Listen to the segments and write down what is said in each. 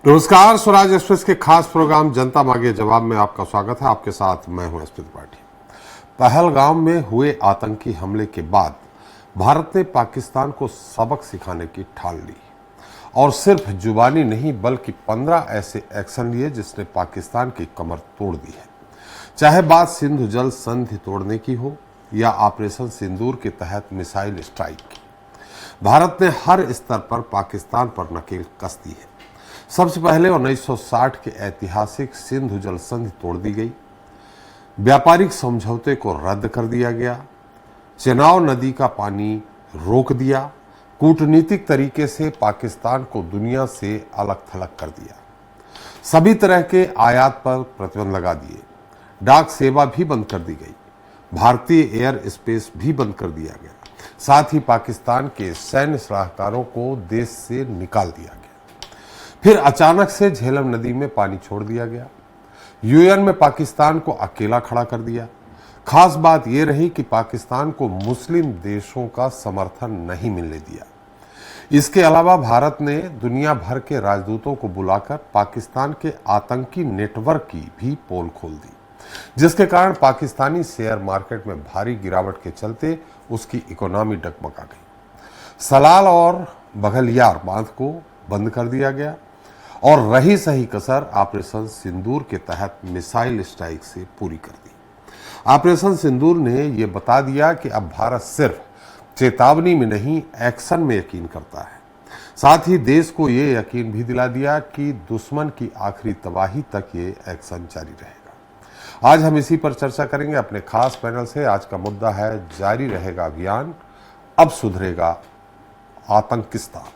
नमस्कार, स्वराज एक्सप्रेस के खास प्रोग्राम जनता मांगे जवाब में आपका स्वागत है। आपके साथ मैं हूं एसपी त्रिपाठी। पहलगाम में हुए आतंकी हमले के बाद भारत ने पाकिस्तान को सबक सिखाने की ठान ली और सिर्फ जुबानी नहीं बल्कि 15 ऐसे एक्शन लिए जिसने पाकिस्तान की कमर तोड़ दी है। चाहे बात सिंधु जल संधि तोड़ने की हो या ऑपरेशन सिंदूर के तहत मिसाइल स्ट्राइक की, भारत ने हर स्तर पर पाकिस्तान पर नकेल कस दी है। सबसे पहले 1960 के ऐतिहासिक सिंधु जल संधि तोड़ दी गई, व्यापारिक समझौते को रद्द कर दिया गया, चेनाब नदी का पानी रोक दिया, कूटनीतिक तरीके से पाकिस्तान को दुनिया से अलग थलग कर दिया, सभी तरह के आयात पर प्रतिबंध लगा दिए, डाक सेवा भी बंद कर दी गई, भारतीय एयर स्पेस भी बंद कर दिया गया, साथ ही पाकिस्तान के सैन्य सलाहकारों को देश से निकाल दिया गया। फिर अचानक से झेलम नदी में पानी छोड़ दिया गया, यूएन में पाकिस्तान को अकेला खड़ा कर दिया। खास बात यह रही कि पाकिस्तान को मुस्लिम देशों का समर्थन नहीं मिलने दिया। इसके अलावा भारत ने दुनिया भर के राजदूतों को बुलाकर पाकिस्तान के आतंकी नेटवर्क की भी पोल खोल दी, जिसके कारण पाकिस्तानी शेयर मार्केट में भारी गिरावट के चलते उसकी इकोनॉमी डगमगा गई। सलाल और बघलियार बांध को बंद कर दिया गया और रही सही कसर ऑपरेशन सिंदूर के तहत मिसाइल स्ट्राइक से पूरी कर दी। ऑपरेशन सिंदूर ने यह बता दिया कि अब भारत सिर्फ चेतावनी में नहीं एक्शन में यकीन करता है। साथ ही देश को यह यकीन भी दिला दिया कि दुश्मन की आखिरी तबाही तक ये एक्शन जारी रहेगा। आज हम इसी पर चर्चा करेंगे अपने खास पैनल से। आज का मुद्दा है जारी रहेगा अभियान, अब सुधरेगा आतंकिस्तान।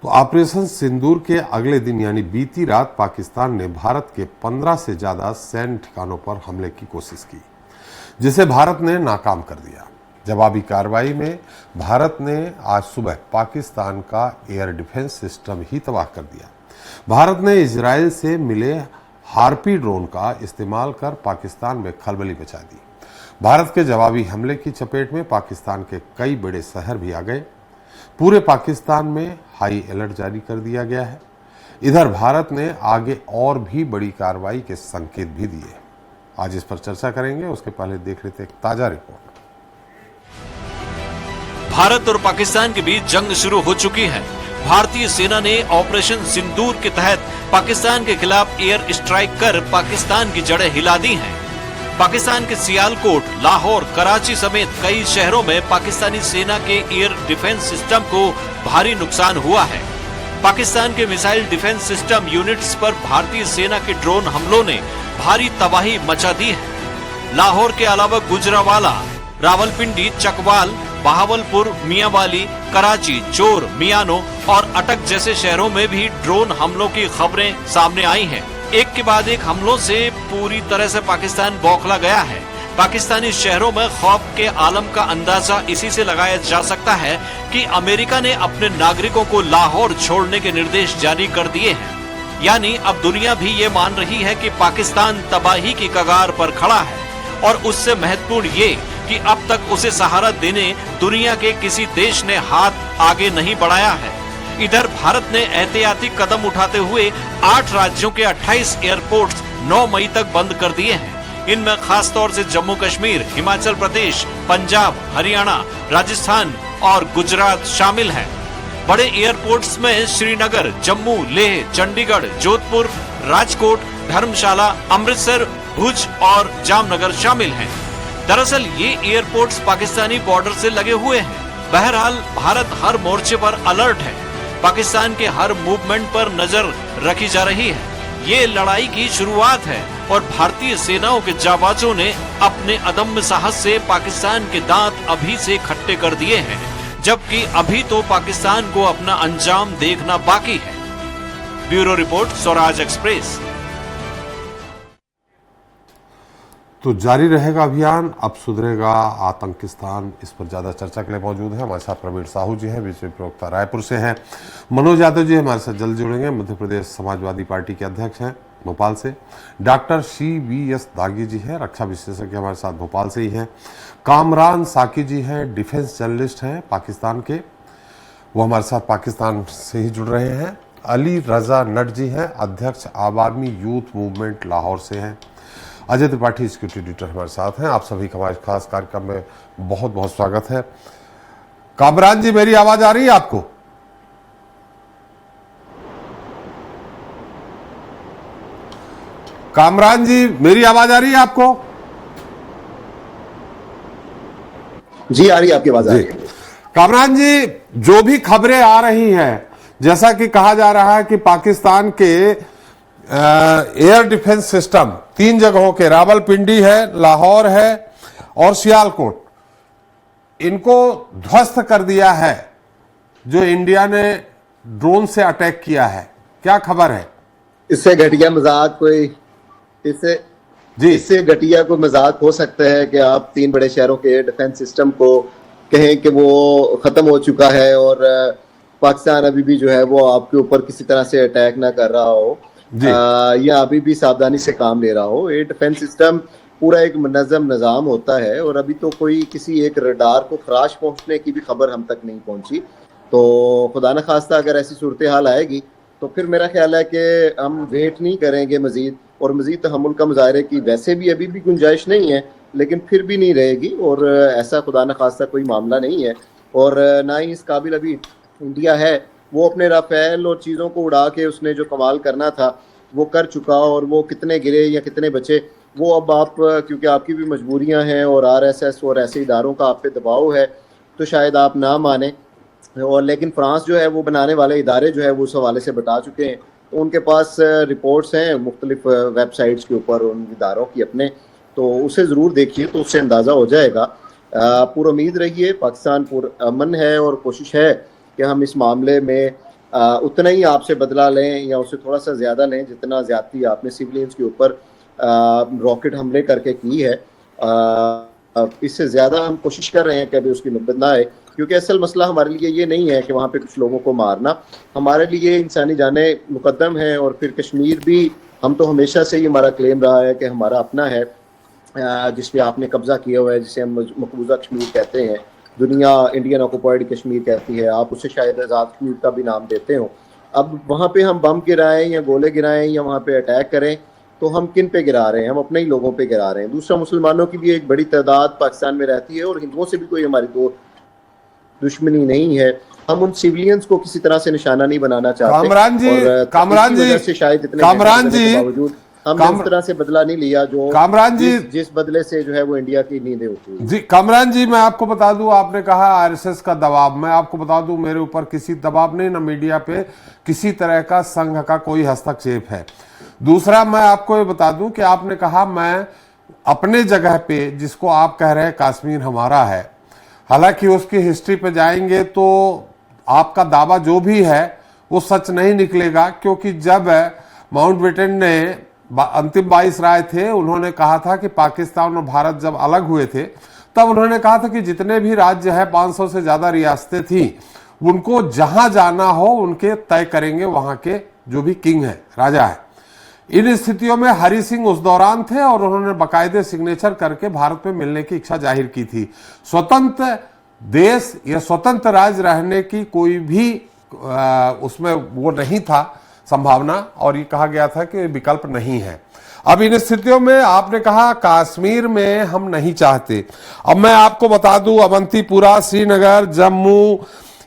तो ऑपरेशन सिंदूर के अगले दिन यानी बीती रात पाकिस्तान ने भारत के 15 से ज्यादा सैन्य ठिकानों पर हमले की कोशिश की, जिसे भारत ने नाकाम कर दिया। जवाबी कार्रवाई में भारत ने आज सुबह पाकिस्तान का एयर डिफेंस सिस्टम ही तबाह कर दिया। भारत ने इजराइल से मिले हार्पी ड्रोन का इस्तेमाल कर पाकिस्तान में खलबली मचा दी। भारत के जवाबी हमले की चपेट में पाकिस्तान के कई बड़े शहर भी आ गए। पूरे पाकिस्तान में हाई अलर्ट जारी कर दिया गया है। इधर भारत ने आगे और भी बड़ी कार्रवाई के संकेत भी दिए। आज इस पर चर्चा करेंगे, उसके पहले देख लेते एक ताजा रिपोर्ट। भारत और पाकिस्तान के बीच जंग शुरू हो चुकी है। भारतीय सेना ने ऑपरेशन सिंदूर के तहत पाकिस्तान के खिलाफ एयर स्ट्राइक कर पाकिस्तान की जड़ें हिला दी हैं। पाकिस्तान के सियालकोट, लाहौर, कराची समेत कई शहरों में पाकिस्तानी सेना के एयर डिफेंस सिस्टम को भारी नुकसान हुआ है। पाकिस्तान के मिसाइल डिफेंस सिस्टम यूनिट्स पर भारतीय सेना के ड्रोन हमलों ने भारी तबाही मचा दी है। लाहौर के अलावा गुजरावाला, रावलपिंडी, चकवाल, बहावलपुर, मियांवाली, कराची, चोर, मियानो और अटक जैसे शहरों में भी ड्रोन हमलों की खबरें सामने आई हैं। एक के बाद एक हमलों से पूरी तरह से पाकिस्तान बौखला गया है। पाकिस्तानी शहरों में खौफ के आलम का अंदाजा इसी से लगाया जा सकता है कि अमेरिका ने अपने नागरिकों को लाहौर छोड़ने के निर्देश जारी कर दिए हैं। यानी अब दुनिया भी ये मान रही है कि पाकिस्तान तबाही की कगार पर खड़ा है और उससे महत्वपूर्ण ये कि अब तक उसे सहारा देने दुनिया के किसी देश ने हाथ आगे नहीं बढ़ाया है। इधर भारत ने एहतियाती कदम उठाते हुए 8 राज्यों के 28 एयरपोर्ट्स 9 मई तक बंद कर दिए हैं। इनमें खास तौर से जम्मू कश्मीर, हिमाचल प्रदेश, पंजाब, हरियाणा, राजस्थान और गुजरात शामिल हैं। बड़े एयरपोर्ट्स में श्रीनगर, जम्मू, लेह, चंडीगढ़, जोधपुर, राजकोट, धर्मशाला, अमृतसर, भुज और जामनगर शामिल हैं। दरअसल ये एयरपोर्ट्स पाकिस्तानी बॉर्डर से लगे हुए हैं। बहरहाल भारत हर मोर्चे पर अलर्ट है। पाकिस्तान के हर मूवमेंट पर नजर रखी जा रही है। ये लड़ाई की शुरुआत है और भारतीय सेनाओं के जाबाजों ने अपने अदम्य साहस से पाकिस्तान के दांत अभी से खट्टे कर दिए हैं, जबकि अभी तो पाकिस्तान को अपना अंजाम देखना बाकी है। Bureau report, Swaraj express. तो जारी रहेगा अभियान, अब सुधरेगा आतंकिस्तान। इस पर ज्यादा चर्चा के लिए मौजूद है हमारे साथ प्रवीण साहू जी हैं, बीजेपी प्रवक्ता रायपुर से हैं। मनोज यादव जी हमारे साथ जल्द जुड़ेंगे, मध्य प्रदेश समाजवादी पार्टी के अध्यक्ष हैं। भोपाल से। डॉक्टर CVS दागी जी हैं, रक्षा विशेषज्ञ हमारे साथ भोपाल से ही हैं। कामरान साकी जी हैं, डिफेंस जर्नलिस्ट हैं पाकिस्तान के, वो हमारे साथ पाकिस्तान से ही जुड़ रहे हैं। अली रजा नट जी हैं, अध्यक्ष आवामी यूथ मूवमेंट लाहौर से हैं। अजय त्रिपाठी सिक्योरिटी एडिटर हमारे साथ हैं। आप सभी का हमारे खास कार्यक्रम में बहुत बहुत स्वागत है। कामरान जी, मेरी आवाज आ रही है आपको? कामरान जी, मेरी आवाज आ रही है आपको? जी आ रही है, आपकी आवाज आ रही है। कामरान जी, जो भी खबरें आ रही हैं, जैसा कि कहा जा रहा है कि पाकिस्तान के एयर डिफेंस सिस्टम 3 जगहों के, रावलपिंडी है, लाहौर है और सियालकोट, इनको ध्वस्त कर दिया है जो इंडिया ने ड्रोन से अटैक किया है। क्या खबर है? इससे घटिया मजाक कोई इससे घटिया कोई मजाक हो सकता है कि आप 3 बड़े शहरों के एयर डिफेंस सिस्टम को कहें कि वो खत्म हो चुका है और पाकिस्तान अभी भी जो है वो आपके ऊपर किसी तरह से अटैक ना कर रहा हो या अभी भी सावधानी से काम ले रहा हो। एयर डिफेंस सिस्टम पूरा एक मुनज़्ज़म निज़ाम होता है और अभी तो कोई किसी एक रडार को खराश पहुंचने की भी खबर हम तक नहीं पहुंची। तो खुदा न खास्ता अगर ऐसी सूरत हाल आएगी तो फिर मेरा ख्याल है कि हम वेट नहीं करेंगे मजीद, और मजीद तहम्मुल का मुजाहरे की वैसे भी अभी भी गुंजाइश नहीं है, लेकिन फिर भी नहीं रहेगी। और ऐसा खुदा न खास्ता कोई मामला नहीं है और ना ही इस काबिल अभी इंडिया है। वो अपने राफेल और चीज़ों को उड़ा के उसने जो कमाल करना था वो कर चुका, और वो कितने गिरे या कितने बचे वो अब आप, क्योंकि आपकी भी मजबूरियां हैं और RSS और ऐसे इदारों का आप पे दबाव है तो शायद आप ना माने, और लेकिन फ्रांस जो है वो बनाने वाले इदारे जो है वो उस हवाले से बता चुके हैं। तो उनके पास रिपोर्ट्स हैं मुख्तलिफ वेबसाइट्स के ऊपर उन इदारों की अपने, तो उसे ज़रूर देखिए तो उससे अंदाज़ा हो जाएगा। पूरी उम्मीद रहिए, पाकिस्तान पूरा अमन है और कोशिश है कि हम इस मामले में उतना ही आपसे बदला लें या उससे थोड़ा सा ज़्यादा लें जितना ज़्यादती आपने सिविलियंस के ऊपर रॉकेट हमले करके की है। इससे ज़्यादा हम कोशिश कर रहे हैं कि अभी उसकी नौबत ना आए, क्योंकि असल मसला हमारे लिए ये नहीं है कि वहाँ पे कुछ लोगों को मारना, हमारे लिए इंसानी जानें मुकद्दम है। और फिर कश्मीर भी, हम तो हमेशा से ही हमारा क्लेम रहा है कि हमारा अपना है जिस पे आपने कब्जा किया हुआ है, जिसे हम मकबूजा कश्मीर कहते हैं, दुनिया इंडियन ऑक्युपाइड कश्मीर कहती है, आप उसे शायद आज़ाद कश्मीर का भी नाम देते हो। अब वहाँ पे हम बम गिराएं या गोले गिराएं या वहाँ पे अटैक करें तो हम किन पे गिरा रहे हैं? हम अपने ही लोगों पे गिरा रहे हैं। दूसरा, मुसलमानों की भी एक बड़ी तादाद पाकिस्तान में रहती है और हिंदुओं से भी कोई हमारी दुश्मनी नहीं है। हम उन सिविलियंस को किसी तरह से निशाना नहीं बनाना चाहते। कामरान जी बावजूद हमने उस तरह से बदला नहीं लिया जो कामरान जी जिस बदले से जो है वो इंडिया की नींदें उठी। जी कामरान जी, मैं आपको बता दूं, आपने कहा RSS का दबाव, मैं आपको बता दूं मेरे ऊपर किसी दबाव नहीं, ना मीडिया पे किसी तरह का संघ का कोई हस्तक्षेप है। दूसरा, मैं आपको ये बता दूं कि आपने कहा मैं अपने जगह पे, जिसको आप कह रहे हैं कश्मीर हमारा है, हालांकि उसकी हिस्ट्री पे जाएंगे तो आपका दावा जो भी है वो सच नहीं निकलेगा, क्योंकि जब माउंटबेटन ने अंतिम 22 राय थे, उन्होंने कहा था कि पाकिस्तान और भारत जब अलग हुए थे तब उन्होंने कहा था कि जितने भी राज्य है, 500 से ज्यादा रियासतें थी, उनको जहां जाना हो उनके तय करेंगे वहां के जो भी किंग है, राजा है। इन स्थितियों में हरि सिंह उस दौरान थे और उन्होंने बाकायदे सिग्नेचर करके भारत में मिलने की इच्छा जाहिर की थी। स्वतंत्र देश या स्वतंत्र राज्य रहने की कोई भी उसमें वो नहीं था संभावना, और ये कहा गया था कि विकल्प नहीं है। अब इन स्थितियों में आपने कहा कश्मीर में हम नहीं चाहते। अब मैं आपको बता दूं, अवंतीपुरा, श्रीनगर, जम्मू,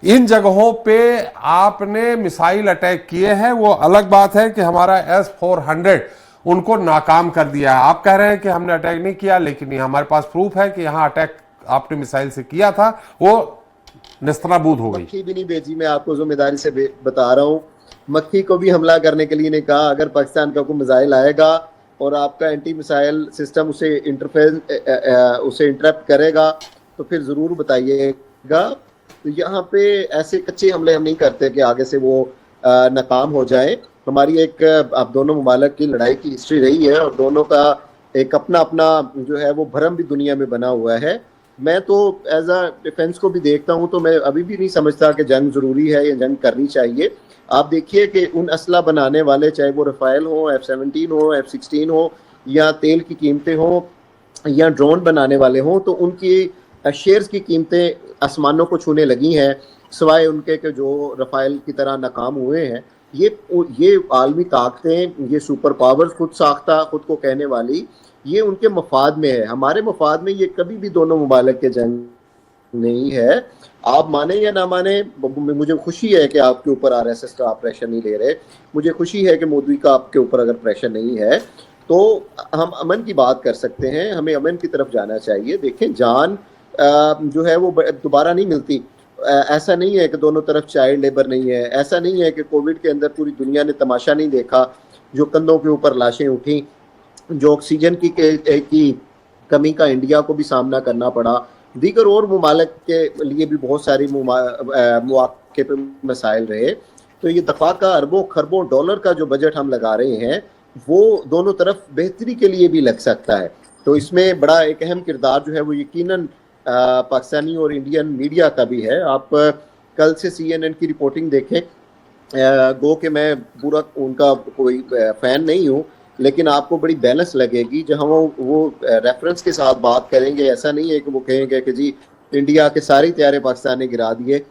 इन जगहों पे आपने मिसाइल अटैक किए हैं। वो अलग बात है कि हमारा S-400 उनको नाकाम कर दिया है। आप कह रहे हैं कि हमने अटैक नहीं किया, लेकिन यहाँ हमारे पास प्रूफ है कि यहाँ अटैक आपने मिसाइल से किया था, वो निस्तनाबूद हो गई। मक्खी भी नहीं भेजी, मैं आपको जिम्मेदारी से बता रहा हूँ। मक्खी को भी हमला करने के लिए नहीं कहा। अगर पाकिस्तान का कोई मिसाइल आएगा और आपका एंटी मिसाइल सिस्टम उसे इंटरप्ट करेगा तो फिर ज़रूर बताइएगा। तो यहाँ पे ऐसे कच्चे हमले हम नहीं करते कि आगे से वो नाकाम हो जाए। हमारी एक अब दोनों मुमालिक की लड़ाई की हिस्ट्री रही है और दोनों का एक अपना अपना जो है वो भरम भी दुनिया में बना हुआ है। मैं तो एज अ डिफेंस को भी देखता हूँ, तो मैं अभी भी नहीं समझता कि जंग ज़रूरी है या जंग करनी चाहिए। आप देखिए कि उन असला बनाने वाले, चाहे वो रफाइल हो, F-17 हो, F-16 हो, या तेल की कीमतें हो, या ड्रोन बनाने वाले हों, तो उनकी शेयर्स की कीमतें आसमानों को छूने लगी हैं, सिवाय उनके कि जो रफाइल की तरह नाकाम हुए हैं। ये आलमी ताकतें, ये सुपर पावर्स, खुद साख्ता, खुद को कहने वाली, ये उनके मफाद में है। हमारे मफाद में ये कभी भी दोनों मुमालिक के जंग नहीं है। आप माने या ना माने, मुझे खुशी है कि आपके ऊपर आरएसएस का आप प्रेशर नहीं ले रहे, मुझे खुशी है कि मोदी का आपके ऊपर अगर प्रेशर नहीं है, तो हम अमन की बात कर सकते हैं, हमें अमन की तरफ जाना चाहिए। देखें, जान जो है वो दोबारा नहीं मिलती। ऐसा नहीं है कि दोनों तरफ चाइल्ड लेबर नहीं है, ऐसा नहीं है कि कोविड के अंदर पूरी दुनिया ने तमाशा नहीं देखा, जो कंधों के ऊपर लाशें उठी, जो ऑक्सीजन की कमी का इंडिया को भी सामना करना पड़ा, दीगर और मुमालिक के लिए भी बहुत सारी मौके पे मसाइल रहे। तो ये दफा का अरबों खरबों डॉलर का जो बजट हम लगा रहे हैं, वो दोनों तरफ बेहतरी के लिए भी लग सकता है। तो इसमें बड़ा एक अहम किरदार जो है वो यकीनन पाकिस्तानी और इंडियन मीडिया का भी है। आप कल से CNN की रिपोर्टिंग देखें, गो कि मैं पूरा उनका कोई फ़ैन नहीं हूँ, लेकिन आपको बड़ी बैलेंस लगेगी जहाँ वो रेफरेंस के साथ बात करेंगे। ऐसा नहीं है कि वो कहेंगे कि जी इंडिया के सारे तैयारे पाकिस्तान ने गिरा दिए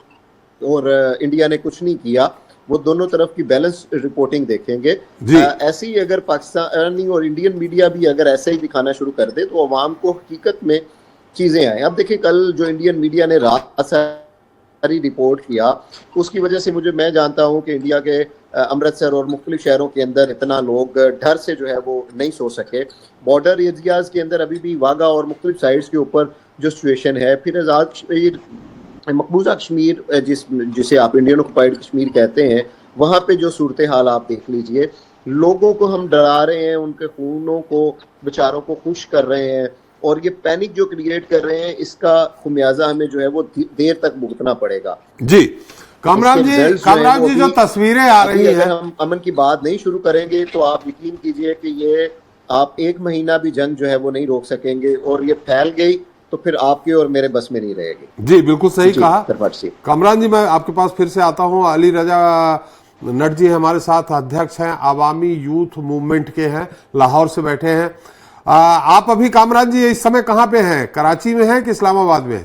और इंडिया ने कुछ नहीं किया। वो दोनों तरफ की बैलेंस रिपोर्टिंग देखेंगे। ऐसे ही अगर पाकिस्तानी और इंडियन मीडिया भी अगर ऐसे ही दिखाना शुरू कर दे, तो अवाम को हकीकत में चीज़ें आए। अब देखिए, कल जो इंडियन मीडिया ने रात सारी रिपोर्ट किया, उसकी वजह से मैं जानता हूँ कि इंडिया के अमृतसर और मुख्तलिफ शहरों के अंदर इतना लोग डर से जो है वो नहीं सो सके। बॉर्डर एरियाज के अंदर अभी भी वाघा और मुख्तलिफ साइड्स के ऊपर जो सिचुएशन है, फिर आज़ाद कश्मीर, मकबूजा कश्मीर, जिसे आप इंडियन ऑक्युपाइड कश्मीर कहते हैं, वहाँ पे जो सूरत हाल आप देख लीजिए। लोगों को हम डरा रहे हैं, उनके खूनों को, बेचारों को खुश कर रहे हैं, और ये पैनिक जो क्रिएट कर रहे हैं, इसका खुमियाजा हमें जो है वो देर तक भुगतना पड़ेगा। जी कामरान जी जो तस्वीरें आ रही हैं, अगर हम अमन की बात नहीं शुरू करेंगे तो आप यकीन कीजिए कि ये आप 1 महीना भी जंग जो है वो नहीं रोक सकेंगे, और ये फैल गई तो फिर आपके और मेरे बस में नहीं रहेगी। जी बिल्कुल सही कहा कामरान जी। मैं आपके पास फिर से आता हूँ। अली रजा नट जी हमारे साथ, अध्यक्ष हैं आवामी यूथ मूवमेंट के, हैं लाहौर से बैठे हैं। आप अभी कामरान जी इस समय कहाँ पे हैं? कराची में हैं कि इस्लामाबाद में?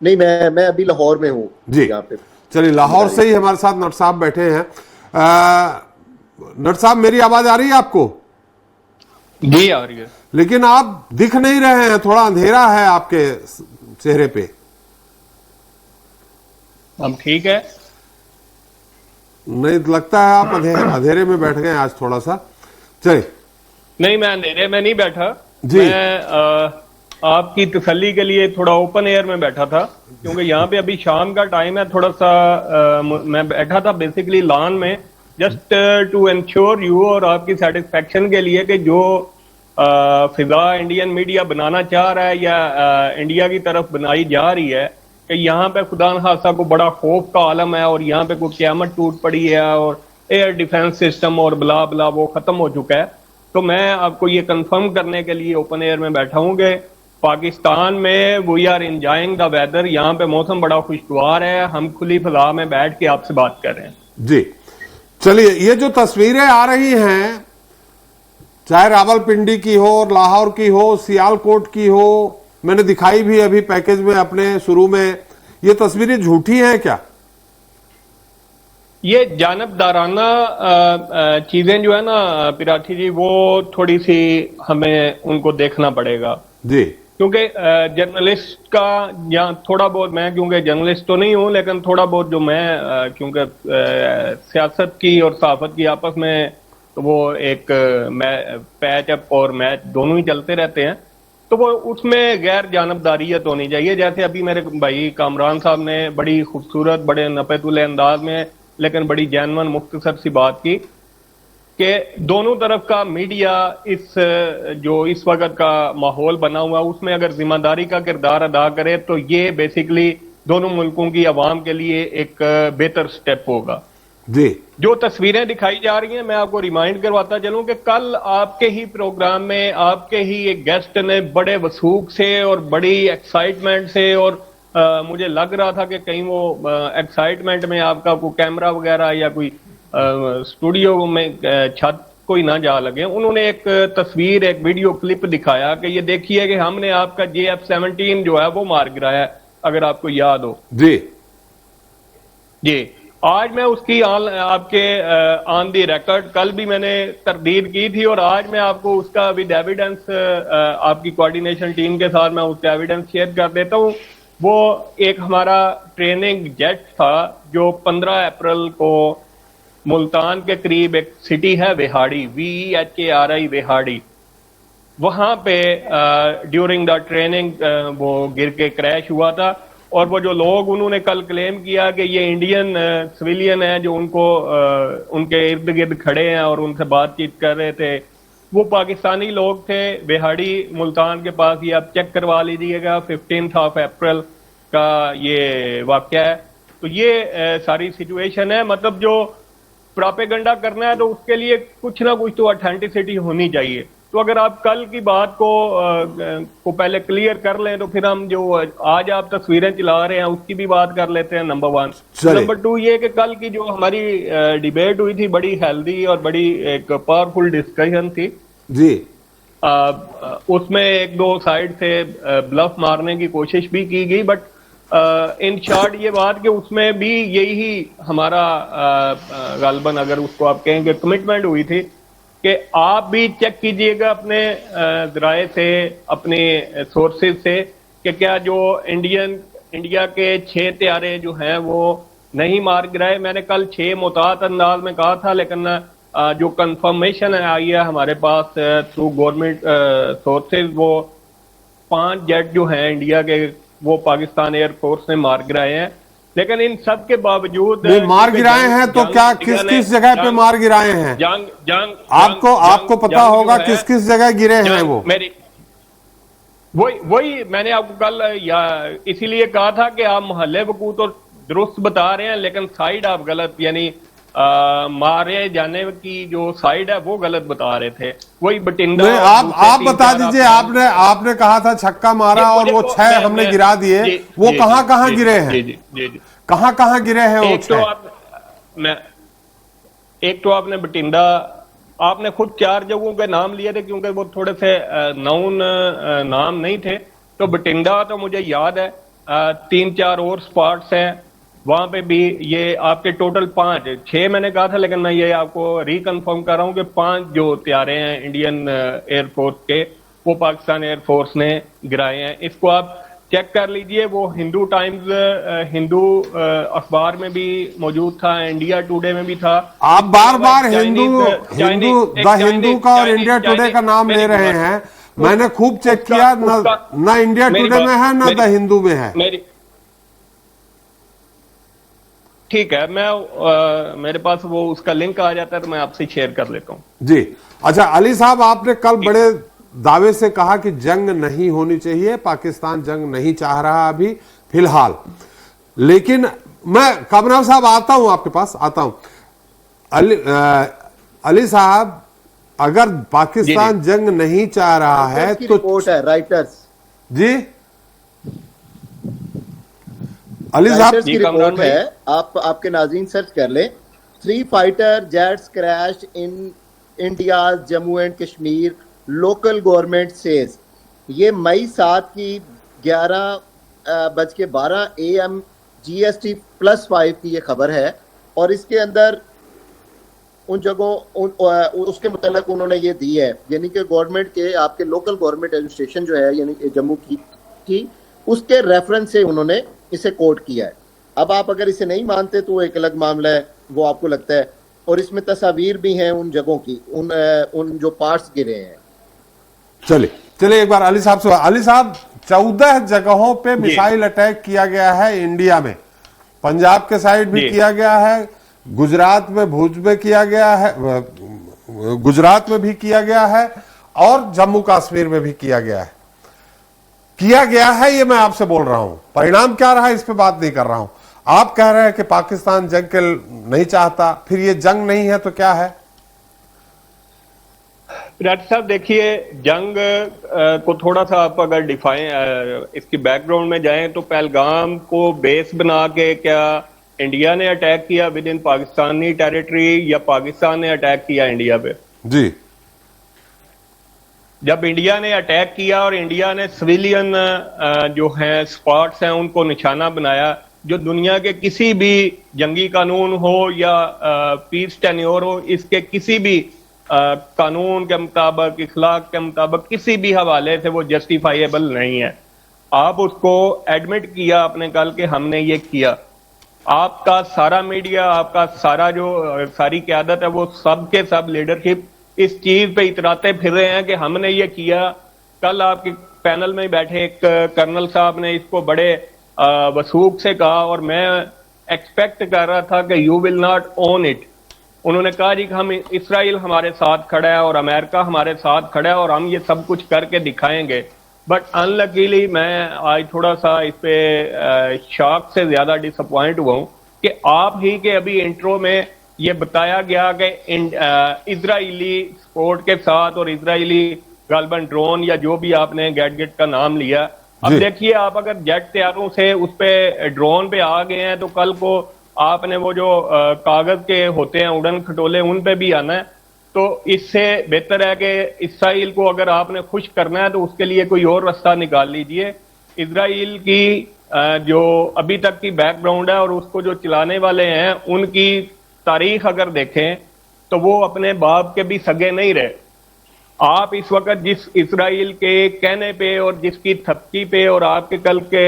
नहीं, मैं अभी लाहौर में हूँ जी। यहाँ पे चलिए, लाहौर से ही हमारे साथ नट साहब बैठे हैं। नट साहब, मेरी आवाज आ रही है आपको? जी आ रही है, लेकिन आप दिख नहीं रहे हैं, थोड़ा अंधेरा है आपके चेहरे पे। अब ठीक है? नहीं लगता है, आप अंधेरे में बैठ गए आज थोड़ा सा। चलिए, नहीं मैं अंधेरे में नहीं बैठा जी। मैं आपकी तसल्ली के लिए थोड़ा ओपन एयर में बैठा था, क्योंकि यहाँ पे अभी शाम का टाइम है। थोड़ा सा मैं बैठा था बेसिकली लॉन में, जस्ट टू एंश्योर यू और आपकी सेटिस्फेक्शन के लिए कि जो फिजा इंडियन मीडिया बनाना चाह रहा है या इंडिया की तरफ बनाई जा रही है कि यहाँ पे खुदा न खासा को बड़ा खौफ का आलम है और यहाँ पे कोई क़यामत टूट पड़ी है और एयर डिफेंस सिस्टम और बला बला वो खत्म हो चुका है। तो मैं आपको ये कंफर्म करने के लिए ओपन एयर में बैठा हूँ कि पाकिस्तान में we are enjoying the weather. यहाँ पे मौसम बड़ा खुशगवार है, हम खुली फजा में बैठ के आपसे बात कर रहे हैं। जी चलिए, ये जो तस्वीरें आ रही हैं, चाहे रावलपिंडी की हो, लाहौर की हो, सियालकोट की हो, मैंने दिखाई भी अभी पैकेज में अपने शुरू में, ये तस्वीरें झूठी हैं क्या? ये जानबदाराना चीजें जो है ना पिराठी जी, वो थोड़ी सी हमें उनको देखना पड़ेगा जी, क्योंकि जर्नलिस्ट का या थोड़ा बहुत, मैं क्योंकि जर्नलिस्ट तो नहीं हूं लेकिन थोड़ा बहुत जो मैं क्योंकि सियासत की और सहाफत की आपस में तो वो एक पैच अप और मैच दोनों ही चलते रहते हैं, तो वो उसमें गैर जानबदारियत होनी चाहिए। जैसे अभी मेरे भाई कामरान साहब ने बड़ी खूबसूरत, बड़े नपे-तुले अंदाज में लेकिन बड़ी जैनवन मुख्तसर सी बात की कि दोनों तरफ का मीडिया इस जो इस वक्त का माहौल बना हुआ उसमें अगर जिम्मेदारी का किरदार अदा करे तो ये बेसिकली दोनों मुल्कों की आवाम के लिए एक बेहतर स्टेप होगा। जी, जो तस्वीरें दिखाई जा रही हैं, मैं आपको रिमाइंड करवाता चलूं कि कल आपके ही प्रोग्राम में आपके ही एक गेस्ट ने बड़े वसूख से और बड़ी एक्साइटमेंट से और मुझे लग रहा था कि कहीं वो एक्साइटमेंट में आपका कोई कैमरा वगैरह या कोई स्टूडियो में छत कोई ना जा लगे, उन्होंने एक तस्वीर, एक वीडियो क्लिप दिखाया कि ये देखिए कि हमने आपका JF-17 जो है वो मार गिराया है, अगर आपको याद हो। जी जी, आज मैं उसकी आपके ऑन दी रिकॉर्ड, कल भी मैंने तरदीद की थी और आज मैं आपको उसका विद एविडेंस आपकी कोऑर्डिनेशन टीम के साथ मैं उसका एविडेंस शेयर कर देता हूँ। वो एक हमारा ट्रेनिंग जेट था जो 15 अप्रैल को मुल्तान के करीब एक सिटी है वेहाड़ी, VEHARI वेहाड़ी, वहां पे ड्यूरिंग द ट्रेनिंग वो गिर के क्रैश हुआ था। और वो जो लोग उन्होंने कल क्लेम किया कि ये इंडियन सिविलियन है जो उनको उनके इर्द गिर्द खड़े हैं और उनसे बातचीत कर रहे थे, वो पाकिस्तानी लोग थे। वेहाड़ी मुल्तान के पास, ये आप चेक करवा लीजिएगा, 15 अप्रैल का ये वाकया है। तो ये सारी सिचुएशन है। मतलब जो प्रोपेगेंडा करना है तो उसके लिए कुछ ना कुछ तो ऑथेंटिसिटी होनी चाहिए। तो अगर आप कल की बात को पहले क्लियर कर लें तो फिर हम जो आज आप तस्वीरें चला रहे हैं उसकी भी बात कर लेते हैं, नंबर 1। नंबर 2 ये कि कल की जो हमारी डिबेट हुई थी बड़ी हेल्दी और बड़ी एक पावरफुल डिस्कशन थी जी। उसमें एक दो साइड से ब्लफ मारने की कोशिश भी की गई, बट इन शॉर्ट ये बात कि उसमें भी यही हमारा गालबन अगर उसको आप कहेंगे कमिटमेंट हुई थी कि आप भी चेक कीजिएगा अपने ज़राए से, अपने सोर्सेज से, कि क्या जो इंडिया के 6 त्यारे जो हैं वो नहीं मार गिराए। मैंने कल 6 मुतात अंदाज में कहा था, लेकिन जो कंफर्मेशन आई है हमारे पास थ्रू गवर्नमेंट सोर्सेज, वो 5 जेट जो हैं इंडिया के वो पाकिस्तान एयरफोर्स ने मार गिराए हैं। लेकिन इन सब के बावजूद मार गिराए हैं तो क्या किस किस जगह पे मार गिराए हैं? आपको पता होगा किस किस जगह गिरे हैं वो? मेरी वही मैंने आपको कल इसीलिए कहा था कि आप मोहल्ले वकू तो दुरुस्त बता रहे हैं, लेकिन साइड आप गलत, यानी मारे जाने की जो साइड है वो गलत बता रहे थे। वही बटिंडा आप बता दीजिए, आपने कहा था छक्का मारा और वो 6 हमने गिरा दिए, वो कहां गिरे हैं? जी, कहां गिरे हैं वो? एक तो आपने बटिंडा, आपने खुद 4 जगहों के नाम लिए थे क्योंकि वो थोड़े से नाउन नाम नहीं थे। तो बटिंडा तो मुझे याद है, 3-4 और स्पॉट्स हैं वहां पे भी। ये आपके टोटल 5, 6 मैंने कहा था, लेकिन मैं ये आपको रिकन्फर्म कर रहा हूँ कि 5 जो त्यारे हैं इंडियन एयरफोर्स के वो पाकिस्तान एयरफोर्स ने गिराए हैं। इसको आप चेक कर लीजिए, वो हिंदू टाइम्स, हिंदू अखबार में भी मौजूद था, इंडिया टुडे में भी था। आप बार द हिंदू का और इंडिया टुडे का नाम ले रहे हैं। मैंने खूब चेक किया, ना इंडिया टुडे में है ना द हिंदू में है। ठीक है, मैं मेरे पास वो उसका लिंक आ जाता है तो मैं आपसे शेयर कर लेता हूँ जी। अच्छा अली साहब, आपने कल बड़े दावे से कहा कि जंग नहीं होनी चाहिए, पाकिस्तान जंग नहीं चाह रहा अभी फिलहाल। लेकिन मैं कामरान साहब आता हूं, आपके पास आता हूं। अली साहब, अगर पाकिस्तान जंग नहीं चाह रहा है तो रिपोर्ट है राइटर्स जी, अली साहब की रिपोर्ट है, आपके नाज़रीन सर्च कर ले। 3 fighter jets crash in India Jammu and Kashmir, local government says. ये मई 7 की 11:12 AM GST +5 की ये खबर है। और इसके अंदर उन जगहों उसके मुतालिक उन्होंने ये दी है, यानी कि गवर्नमेंट के आपके लोकल गवर्नमेंट एडमिनिस्ट्रेशन जो है यानी जम्मू की उसके रेफरेंस से उन्होंने इसे कोट किया है। अब आप अगर इसे नहीं मानते तो एक अलग मामला है, वो आपको लगता है। और इसमें तस्वीर भी हैं उन जगहों की, उन जो पार्ट्स गिरे हैं। चलिए एक बार अली साहब से। अली साहब, 14 जगहों पे मिसाइल अटैक किया गया है इंडिया में। पंजाब के साइड भी किया गया है, गुजरात में भुज में किया गया है, गुजरात में भी किया गया है और जम्मू कश्मीर में भी किया गया है। ये मैं आपसे बोल रहा हूं, परिणाम क्या रहा इस पे बात नहीं कर रहा हूं। आप कह रहे हैं कि पाकिस्तान जंग के नहीं चाहता, फिर ये जंग नहीं है तो क्या है? डॉक्टर साहब देखिए, जंग को थोड़ा सा आप अगर डिफाइन इसकी बैकग्राउंड में जाएं तो पहलगाम को बेस बना के क्या इंडिया ने अटैक किया विद इन पाकिस्तानी टेरिटरी या पाकिस्तान ने अटैक किया इंडिया पे? जी, जब इंडिया ने अटैक किया और इंडिया ने सिविलियन जो हैं स्पॉट्स हैं उनको निशाना बनाया, जो दुनिया के किसी भी जंगी कानून हो या पीस टेन्योर हो, इसके किसी भी कानून के मुताबिक, इखलाक के मुताबिक, किसी भी हवाले से वो जस्टिफाइएबल नहीं है। आप उसको एडमिट किया आपने कल कि हमने ये किया। आपका सारा मीडिया, आपका सारा जो सारी क़यादत है, वो सब के सब लीडरशिप इस चीज पे इतराते फिर रहे हैं कि हमने ये किया। कल आपके पैनल में बैठे एक कर्नल साहब ने इसको बड़े वसूख से कहा और मैं एक्सपेक्ट कर रहा था कि you will not own it. उन्होंने कहा जी कि हम इसराइल हमारे साथ खड़ा है और अमेरिका हमारे साथ खड़ा है और हम ये सब कुछ करके दिखाएंगे। बट अनलकीली मैं आज थोड़ा सा इस पे शॉक से ज्यादा डिसअपॉइंट हुआ हूँ कि आप ही के अभी इंट्रो में ये बताया गया कि इजरायली सपोर्ट के साथ और इजरायली गालबन ड्रोन या जो भी आपने गैडगेट का नाम लिया, अब देखिए आप अगर जेट तैयारों से उस पे ड्रोन पे आ गए हैं तो कल को आपने वो जो कागज के होते हैं उड़न खटोले, उन पे भी आना है। तो इससे बेहतर है कि इसराइल को अगर आपने खुश करना है तो उसके लिए कोई और रास्ता निकाल लीजिए। इसराइल की जो अभी तक की बैकग्राउंड है और उसको जो चलाने वाले हैं उनकी तारीख अगर देखें तो वो अपने बाप के भी सगे नहीं रहे। आप इस वक्त जिस इसराइल के कहने पे और जिसकी थपकी पे और आपके कल के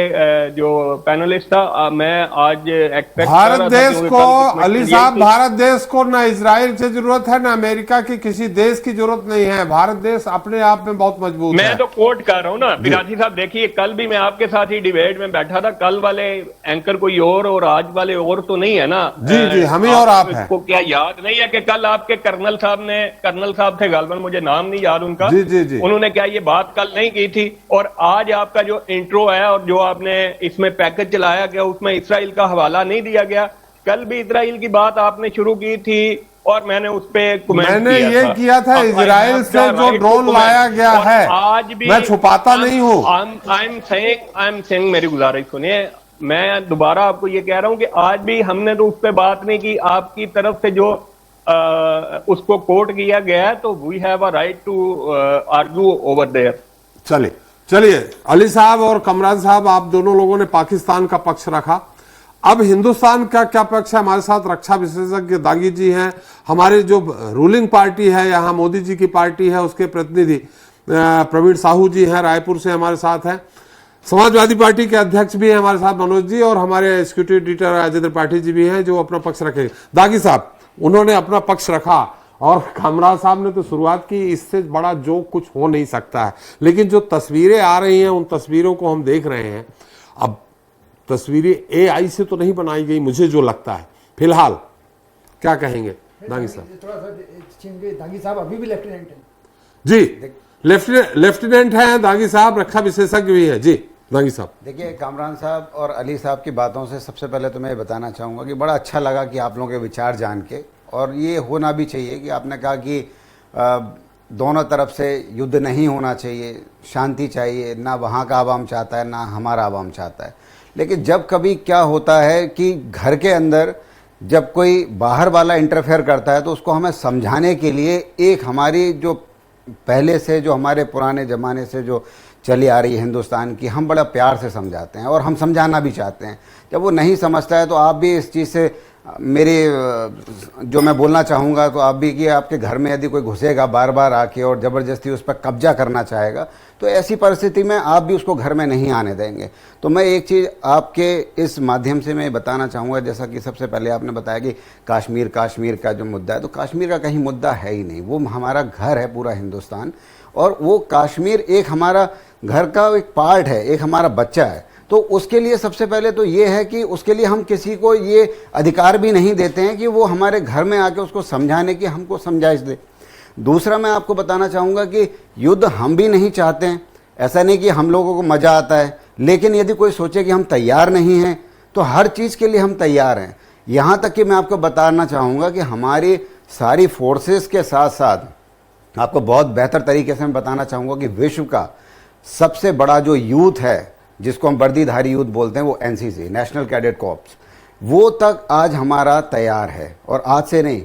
जो पैनलिस्ट था, मैं आज एक्सपेक्ट भारत देश को, अली साहब, भारत देश को ना इसराइल से जरूरत है ना अमेरिका की किसी देश की जरूरत नहीं है। भारत देश अपने आप में बहुत मजबूत है। मैं तो कोट कर रहा हूँ ना बिराजी साहब, देखिए कल भी मैं आपके साथ ही डिबेट में बैठा था। कल वाले एंकर कोई और आज वाले और तो नहीं है ना? जी जी, हम ही और आप हैं। को क्या याद नहीं है कि कल आपके कर्नल साहब थे गालबन, मुझे नाम याद उनका, जी जी जी, उन्होंने क्या ये बात कल नहीं की थी? और आज आपका जो इंट्रो है और जो आपने इसमें पैकेज चलाया गया उसमें इसराइल का हवाला नहीं दिया गया। कल भी इसराइल की बात आपने शुरू की थी और मैंने उस पे कमेंट किया था इसराइल से जो ड्रोन लाया गया है, आज भी मैं छुपाता नहीं हूँ। आई एम सेइंग, मेरी गुजारिश सुनिए, मैं दोबारा आपको ये कह रहा हूँ कि आज भी हमने तो उस पर बात नहीं की। आपकी तरफ से जो उसको कोट किया गया है तो we have a right to argue over there. चलिए अली साहब और कमरान साहब, आप दोनों लोगों ने पाकिस्तान का पक्ष रखा। अब हिंदुस्तान का क्या पक्ष है? हमारे साथ रक्षा विशेषज्ञ दागी जी हैं, हमारे जो रूलिंग पार्टी है यहाँ मोदी जी की पार्टी है उसके प्रतिनिधि प्रवीण साहू जी हैं, रायपुर से हमारे साथ हैं। समाजवादी पार्टी के अध्यक्ष भी हैं हमारे साथ मनोज जी, और हमारे एग्जीक्यूटिव एडिटर राजेंद्र पाटिल जी भी हैं जो अपना पक्ष रखेंगे। दागी साहब, उन्होंने अपना पक्ष रखा और कमरान साहब ने तो शुरुआत की, इससे बड़ा जो कुछ हो नहीं सकता है। लेकिन जो तस्वीरें आ रही हैं उन तस्वीरों को हम देख रहे हैं। अब तस्वीरें AI से तो नहीं बनाई गई मुझे जो लगता है। फिलहाल क्या कहेंगे दागी साहब? थोड़ा सा दागी साहब अभी भी लेफ्टिनेंट हैं जी, लेफ्टिनेंट हैं दागी साहब, रक्षा विशेषज्ञ भी है जी। दागी साहब देखिए, कामरान साहब और अली साहब की बातों से सबसे पहले तो मैं ये बताना चाहूँगा कि बड़ा अच्छा लगा कि आप लोगों के विचार जान के, और ये होना भी चाहिए कि आपने कहा कि दोनों तरफ से युद्ध नहीं होना चाहिए, शांति चाहिए, ना वहाँ का आवाम चाहता है ना हमारा आवाम चाहता है। लेकिन जब कभी क्या होता है कि घर के अंदर जब कोई बाहर वाला इंटरफेयर करता है तो उसको हमें समझाने के लिए एक हमारी जो पहले से जो हमारे पुराने ज़माने से जो चली आ रही है हिंदुस्तान की, हम बड़ा प्यार से समझाते हैं और हम समझाना भी चाहते हैं। जब वो नहीं समझता है तो आप भी इस चीज़ से मेरे जो मैं बोलना चाहूँगा तो आप भी कि आपके घर में यदि कोई घुसेगा बार बार आके और ज़बरदस्ती उस पर कब्जा करना चाहेगा तो ऐसी परिस्थिति में आप भी उसको घर में नहीं आने देंगे। तो मैं एक चीज़ आपके इस माध्यम से मैं बताना चाहूँगा, जैसा कि सबसे पहले आपने बताया कि कश्मीर का जो मुद्दा है, तो कश्मीर का कहीं मुद्दा है ही नहीं। वो हमारा घर है पूरा हिंदुस्तान, और वो कश्मीर एक हमारा घर का एक पार्ट है, एक हमारा बच्चा है। तो उसके लिए सबसे पहले तो ये है कि उसके लिए हम किसी को ये अधिकार भी नहीं देते हैं कि वो हमारे घर में आके उसको समझाने की हमको समझाइश दे। दूसरा मैं आपको बताना चाहूँगा कि युद्ध हम भी नहीं चाहते हैं, ऐसा नहीं कि हम लोगों को मज़ा आता है, लेकिन यदि कोई सोचे कि हम तैयार नहीं हैं तो हर चीज़ के लिए हम तैयार हैं। यहाँ तक कि मैं आपको बताना चाहूँगा कि हमारी सारी फोर्सेस के साथ साथ आपको बहुत बेहतर तरीके से मैं बताना चाहूँगा कि विश्व का सबसे बड़ा जो यूथ है, जिसको हम वर्दीधारी यूथ बोलते हैं, वो एनसीसी, नेशनल कैडेट कॉर्प्स, वो तक आज हमारा तैयार है। और आज से नहीं,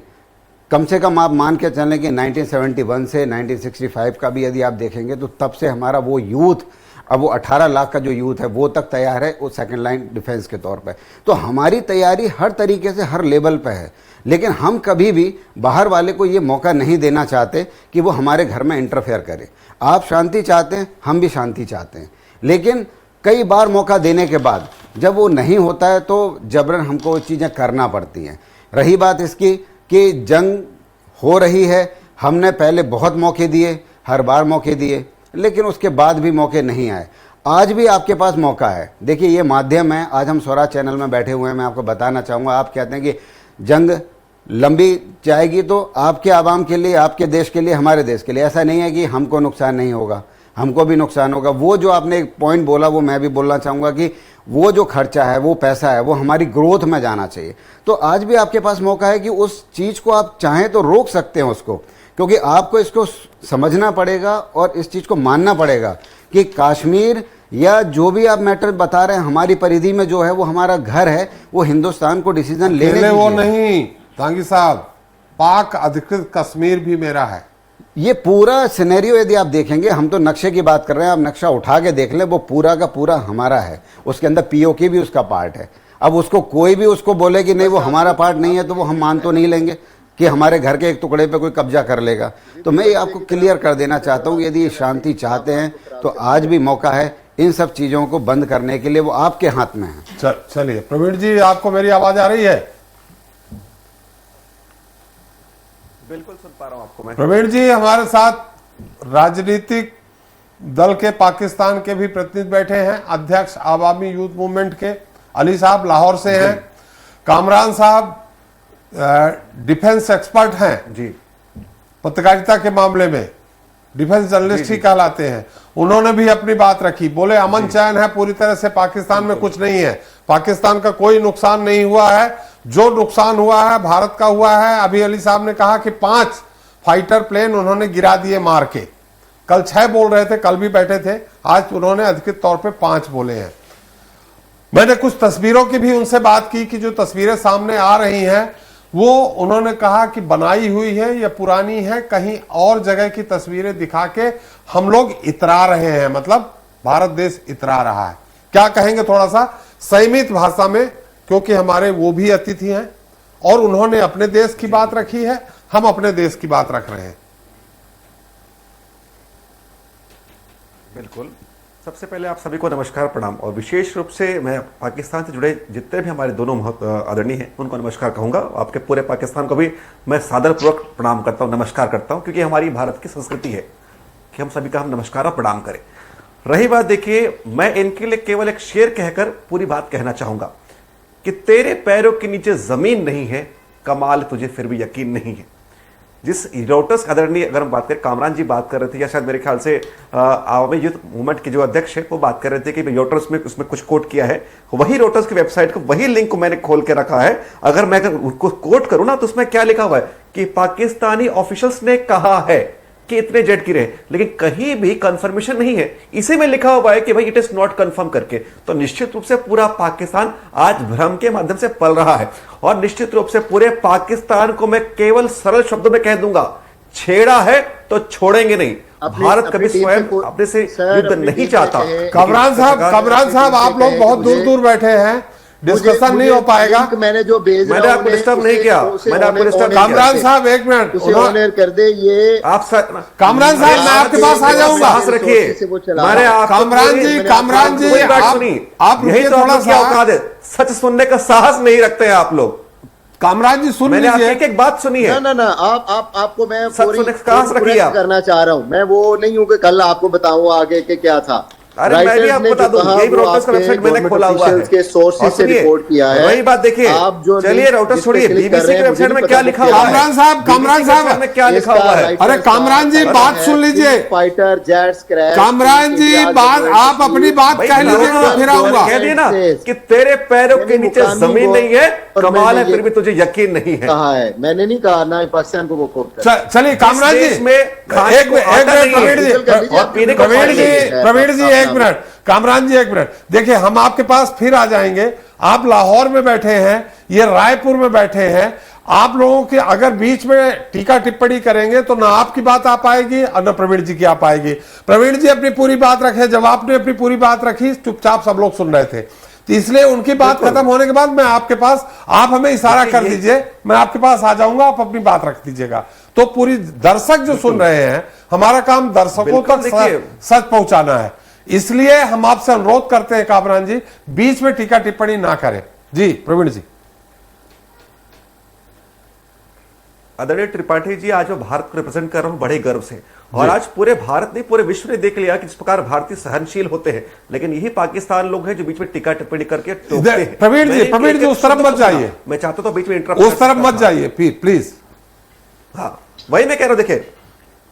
कम से कम आप मान के चलें कि 1971 से 1965 का भी यदि आप देखेंगे तो तब से हमारा वो यूथ, अब वो 18 लाख का जो यूथ है वो तक तैयार है, वो सेकंड लाइन डिफेंस के तौर पे। तो हमारी तैयारी हर तरीके से हर लेवल पे है, लेकिन हम कभी भी बाहर वाले को ये मौका नहीं देना चाहते कि वो हमारे घर में इंटरफेयर करे। आप शांति चाहते हैं, हम भी शांति चाहते हैं, लेकिन कई बार मौका देने के बाद जब वो नहीं होता है तो जबरन हमको वो चीज़ें करना पड़ती हैं। रही बात इसकी कि जंग हो रही है, हमने पहले बहुत मौके दिए, हर बार मौके दिए, लेकिन उसके बाद भी मौके नहीं आए। आज भी आपके पास मौका है। देखिए, ये माध्यम है, आज हम स्वराज चैनल में बैठे हुए हैं, मैं आपको बताना चाहूँगा, आप कहते हैं कि जंग लंबी जाएगी तो आपके आवाम के लिए, आपके देश के लिए, हमारे देश के लिए, ऐसा नहीं है कि हमको नुकसान नहीं होगा, हमको भी नुकसान होगा। वो जो आपने एक पॉइंट बोला वो मैं भी बोलना चाहूँगा कि वो जो खर्चा है, वो पैसा है, वो हमारी ग्रोथ में जाना चाहिए। तो आज भी आपके पास मौका है कि उस चीज़ को आप चाहें तो रोक सकते हैं उसको, क्योंकि आपको इसको समझना पड़ेगा और इस चीज़ को मानना पड़ेगा कि कश्मीर या जो भी आप मैटर बता रहे हैं, हमारी परिधि में जो है वो हमारा घर है, वो हिंदुस्तान को डिसीजन लेने दीजिए। वो नहीं तांगी साहब, पाक अधिकृत कश्मीर भी मेरा है। ये पूरा सिनेरियो यदि आप देखेंगे, हम तो नक्शे की बात कर रहे हैं, आप नक्शा उठा के देख लें, वो पूरा का पूरा हमारा है, उसके अंदर पीओके भी उसका पार्ट है। अब उसको कोई भी उसको बोले कि नहीं वो हमारा पार्ट नहीं है, तो वो हम मान तो नहीं लेंगे कि हमारे घर के एक टुकड़े पे कोई कब्जा कर लेगा। तो मैं ये आपको क्लियर कर देना चाहता हूँ, यदि शांति चाहते हैं तो आज भी मौका है इन सब चीज़ों को बंद करने के लिए, वो आपके हाथ में है। चलिए प्रवीण जी, आपको मेरी आवाज आ रही है? बिल्कुल सुन पा रहा हूं आपको मैं। प्रवीण जी, हमारे साथ राजनीतिक दल के पाकिस्तान के भी प्रतिनिधि बैठे हैं, अध्यक्ष आवामी यूथ मूवमेंट के अली साहब लाहौर से हैं, कामरान साहब डिफेंस एक्सपर्ट हैं जी, पत्रकारिता के मामले में डिफेंस जर्नलिस्ट ही कहलाते हैं। उन्होंने भी अपनी बात रखी, बोले अमन चैन है पूरी तरह से, पाकिस्तान में कुछ नहीं है, पाकिस्तान का कोई नुकसान नहीं हुआ है, जो नुकसान हुआ है भारत का हुआ है। अभी अली साहब ने कहा कि 5 फाइटर प्लेन उन्होंने गिरा दिए मार के, कल 6 बोल रहे थे, कल भी बैठे थे, आज उन्होंने अधिकृत तौर पे 5 बोले हैं। मैंने कुछ तस्वीरों की भी उनसे बात की कि जो तस्वीरें सामने आ रही हैं वो उन्होंने कहा कि बनाई हुई है या पुरानी है, कहीं और जगह की तस्वीरें दिखा के हम लोग इतरा रहे हैं, मतलब भारत देश इतरा रहा है। क्या कहेंगे थोड़ा सा संयमित भाषा में, क्योंकि हमारे वो भी अतिथि हैं और उन्होंने अपने देश की बात रखी है, हम अपने देश की बात रख रहे हैं। बिल्कुल। सबसे पहले आप सभी को नमस्कार, प्रणाम, और विशेष रूप से मैं पाकिस्तान से जुड़े जितने भी हमारे दोनों आदरणीय हैं उनको नमस्कार कहूँगा। आपके पूरे पाकिस्तान को भी मैं सादरपूर्वक प्रणाम करता हूँ, नमस्कार करता हूँ, क्योंकि हमारी भारत की संस्कृति है कि हम सभी का हम नमस्कार और प्रणाम करें। रही बात, देखिए, मैं इनके लिए केवल एक शेर कहकर पूरी बात कहना चाहूँगा कि तेरे पैरों के नीचे ज़मीन नहीं है, कमाल तुझे फिर भी यकीन नहीं है। जिस रोटस आदरणीय, अगर हम बात करें, कामरान जी बात कर रहे थे, या शायद मेरे ख्याल से आवामी यूथ मूवमेंट के जो अध्यक्ष है वो बात कर रहे थे कि रोटस में उसमें कुछ कोट किया है, वही रोटस की वेबसाइट को, वही लिंक को मैंने खोल के रखा है। अगर मैं उसको कोट करूं ना तो उसमें क्या लिखा हुआ है कि पाकिस्तानी ऑफिशियल्स ने कहा है कि इतने जेट गिरे, लेकिन कहीं भी कंफर्मेशन नहीं है। इसी में लिखा हुआ है कि भाई इट इज नॉट कंफर्म करके। तो निश्चित रूप से पूरा पाकिस्तान आज भ्रम के माध्यम से पल रहा है, और निश्चित रूप से पूरे पाकिस्तान को मैं केवल सरल शब्दों में कह दूंगा, छेड़ा है तो छोड़ेंगे नहीं। भारत कभी स्वयं अपने से युद्ध नहीं चाहता। कामरान साहब, आप लोग बहुत दूर दूर बैठे हैं, डिस्कशन नहीं हो पाएगा। मैंने जो भेजा, मैंने आपको डिस्टर्ब नहीं किया, मैंने आपको डिस्टर्ब। कामरान साहब एक मिनट, उसे ऑनर कर दे। ये आप कामरान साहब, मैं आपके पास आ जाऊंगा। रखिए, कामरान जी, आप यही तो थोड़ा सा औकात है, सच सुनने का साहस नहीं रखते हैं आप लोग। कामरान जी सुन लीजिए, एक एक बात सुनी है। ना आपको मैं करना करना चाह रहा हूं। मैं वो नहीं हूं कि कल आपको बताऊं आगे के क्या था। अरे मैं भी आपको बता दूं, यही रॉटर्स का वेबसाइट मैंने खोला हुआ है के सोर्सेज से रिपोर्ट किया है। वही बात देखिए, आप जो चलिए रॉटर्स छोड़िए, बीबीसी के वेबसाइट में क्या लिखा हुआ है, कामरान साहब में क्या लिखा हुआ है। अरे कामरान जी बात सुन लीजिए, फाइटर जेट्स क्रैश। कामरान जी बात, आप अपनी बात कह लीजिएगा, मैं फिर आऊंगा। कह दिए ना कि तेरे पैरों के नीचे जमीन नहीं है, कमाल है फिर भी तुझे यकीन नहीं है। कहा है, मैंने नहीं कहा ना पाकिस्तान को वो कोट कर। चलिए कामरान जी प्रवीण जी एक मिनट, कामरान जी एक मिनट, देखिए हम आपके पास फिर आ जाएंगे। आप लाहौर में बैठे हैं, ये रायपुर में बैठे हैं, आप लोगों के अगर बीच में टीका टिप्पणी करेंगे तो ना आपकी बात आ पाएगी और ना प्रवीण जी की आ पाएगी। प्रवीण जी अपनी पूरी बात रखे, जब आपने अपनी पूरी बात रखी चुपचाप सब लोग सुन रहे थे, तो इसलिए उनकी बात खत्म होने के बाद मैं आपके पास, आप हमें इशारा कर दीजिए, मैं आपके पास आ जाऊंगा, आप अपनी बात रख दीजिएगा। तो पूरी दर्शक जो सुन रहे हैं, हमारा काम दर्शकों तक सच पहुंचाना है, इसलिए हम आपसे अनुरोध करते हैं कामरान जी बीच में टीका टिप्पणी ना करें। जी प्रवीण जी। आदरणीय त्रिपाठी जी, आज मैं भारत को रिप्रेजेंट कर रहा हूं बड़े गर्व से, और आज पूरे भारत नहीं पूरे विश्व ने देख लिया कि जिस प्रकार भारतीय सहनशील होते हैं, लेकिन यही पाकिस्तान लोग हैं जो बीच में टीका टिप्पणी करके टोकते हैं। प्रवीण जी उस तरफ मत जाइए, मैं चाहता तो बीच में इंटरप्ट, उस तरफ मत जाइए प्लीज। हाँ वही मैं कह रहा हूं,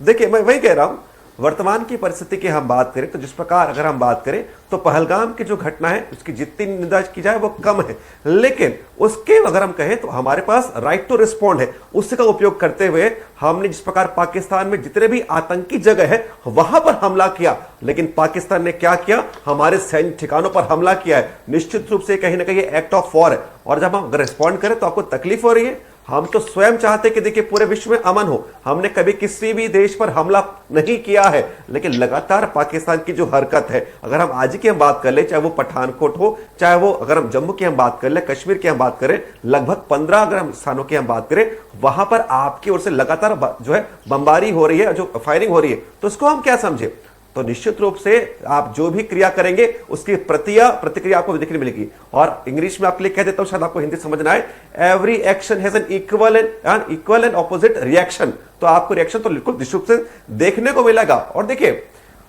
देखिए मैं वही कह रहा हूं, वर्तमान की परिस्थिति की हम बात करें तो जिस प्रकार अगर हम बात करें तो पहलगाम की जो घटना है उसकी जितनी निंदा की जाए वो कम है, लेकिन उसके अगर हम कहें तो हमारे पास राइट टू रिस्पॉन्ड है, उसका उपयोग करते हुए हमने जिस प्रकार पाकिस्तान में जितने भी आतंकी जगह है वहां पर हमला किया, लेकिन पाकिस्तान ने क्या किया, हमारे सैन्य ठिकानों पर हमला किया है। निश्चित रूप से कहीं ना कहीं एक्ट ऑफ वॉर है, और जब हम अगर रिस्पॉन्ड करें तो आपको तकलीफ हो रही है। हम तो स्वयं चाहते कि देखिए पूरे विश्व में अमन हो, हमने कभी किसी भी देश पर हमला नहीं किया है, लेकिन लगातार पाकिस्तान की जो हरकत है, अगर हम आज की हम बात कर ले, चाहे वो पठानकोट हो, चाहे वो अगर हम जम्मू की हम बात कर ले, कश्मीर की हम बात करें, लगभग 15 अगर हम स्थानों की हम बात करें, वहां पर आपकी ओर से लगातार जो है बमबारी हो रही है, जो फायरिंग हो रही है, तो उसको हम क्या समझे। तो निश्चित रूप से आप जो भी क्रिया करेंगे उसकी प्रतिक्रिया आपको देखने मिलेगी, और इंग्लिश में आपके लिए कह देता हूं, शायद आपको हिंदी समझ ना आए, every action has an equal and opposite reaction. तो आपको रिएक्शन तो बिल्कुल निश्चित रूप से देखने को मिलेगा। और देखिए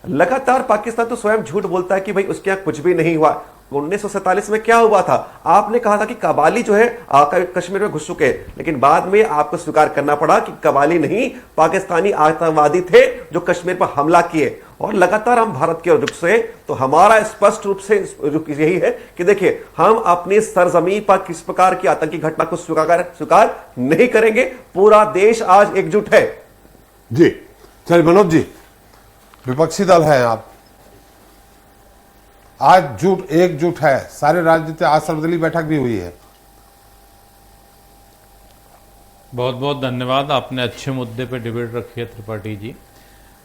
लगातार पाकिस्तान तो स्वयं झूठ बोलता है कि भाई उसके यहां कुछ भी नहीं हुआ। 1947 में क्या हुआ था, आपने कहा था कि कबाली जो है कश्मीर में घुस चुके हैं, लेकिन बाद में आपको स्वीकार करना पड़ा कि कबाली नहीं, पाकिस्तानी आतंकवादी थे जो कश्मीर पर हमला किए। और लगातार हम भारत के रुख से, तो हमारा स्पष्ट रूप से यही है कि देखिए हम अपनी सरजमी पर किस प्रकार की आतंकी घटना को स्वीकार नहीं करेंगे। पूरा देश आज एकजुट है। जी चलिए मनोज जी, विपक्षी दल है आप, आज एकजुट है सारे राजनीति, आज सर्वदलीय बैठक भी हुई है। बहुत बहुत धन्यवाद, आपने अच्छे मुद्दे पे डिबेट रखी है त्रिपाठी जी,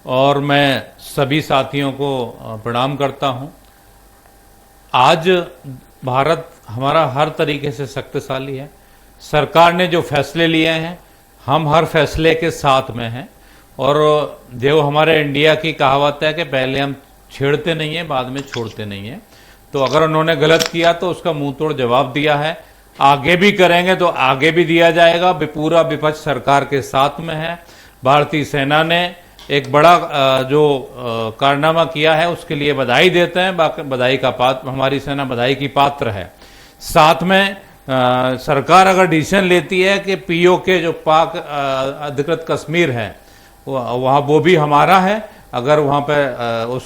और मैं सभी साथियों को प्रणाम करता हूं। आज भारत हमारा हर तरीके से शक्तिशाली है। सरकार ने जो फैसले लिए हैं, हम हर फैसले के साथ में हैं, और जो हमारे इंडिया की कहावत है कि पहले हम छेड़ते नहीं है, बाद में छोड़ते नहीं है। तो अगर उन्होंने गलत किया तो उसका मुंह तोड़ जवाब दिया है, आगे भी करेंगे तो आगे भी दिया जाएगा। पूरा विपक्ष सरकार के साथ में है। भारतीय सेना ने एक बड़ा जो कारनामा किया है उसके लिए बधाई देते हैं, बधाई का पात्र, हमारी सेना बधाई की पात्र है। साथ में सरकार अगर डिसीजन लेती है कि पीओके जो पाक अधिकृत कश्मीर है वहाँ वो भी हमारा है, अगर वहाँ पे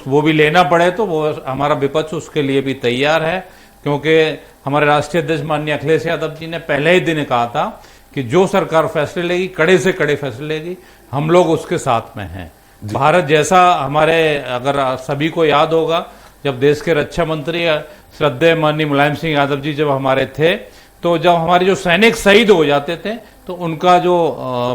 वो भी लेना पड़े तो वो हमारा विपक्ष उसके लिए भी तैयार है, क्योंकि हमारे राष्ट्रीय अध्यक्ष माननीय अखिलेश यादव जी ने पहले ही दिन कहा था कि जो सरकार फैसले लेगी, कड़े से कड़े फैसले लेगी, हम लोग उसके साथ में हैं। भारत जैसा हमारे, अगर सभी को याद होगा, जब देश के रक्षा मंत्री श्रद्धेय माननीय मुलायम सिंह यादव जी जब हमारे थे, तो जब हमारे जो सैनिक शहीद हो जाते थे तो उनका जो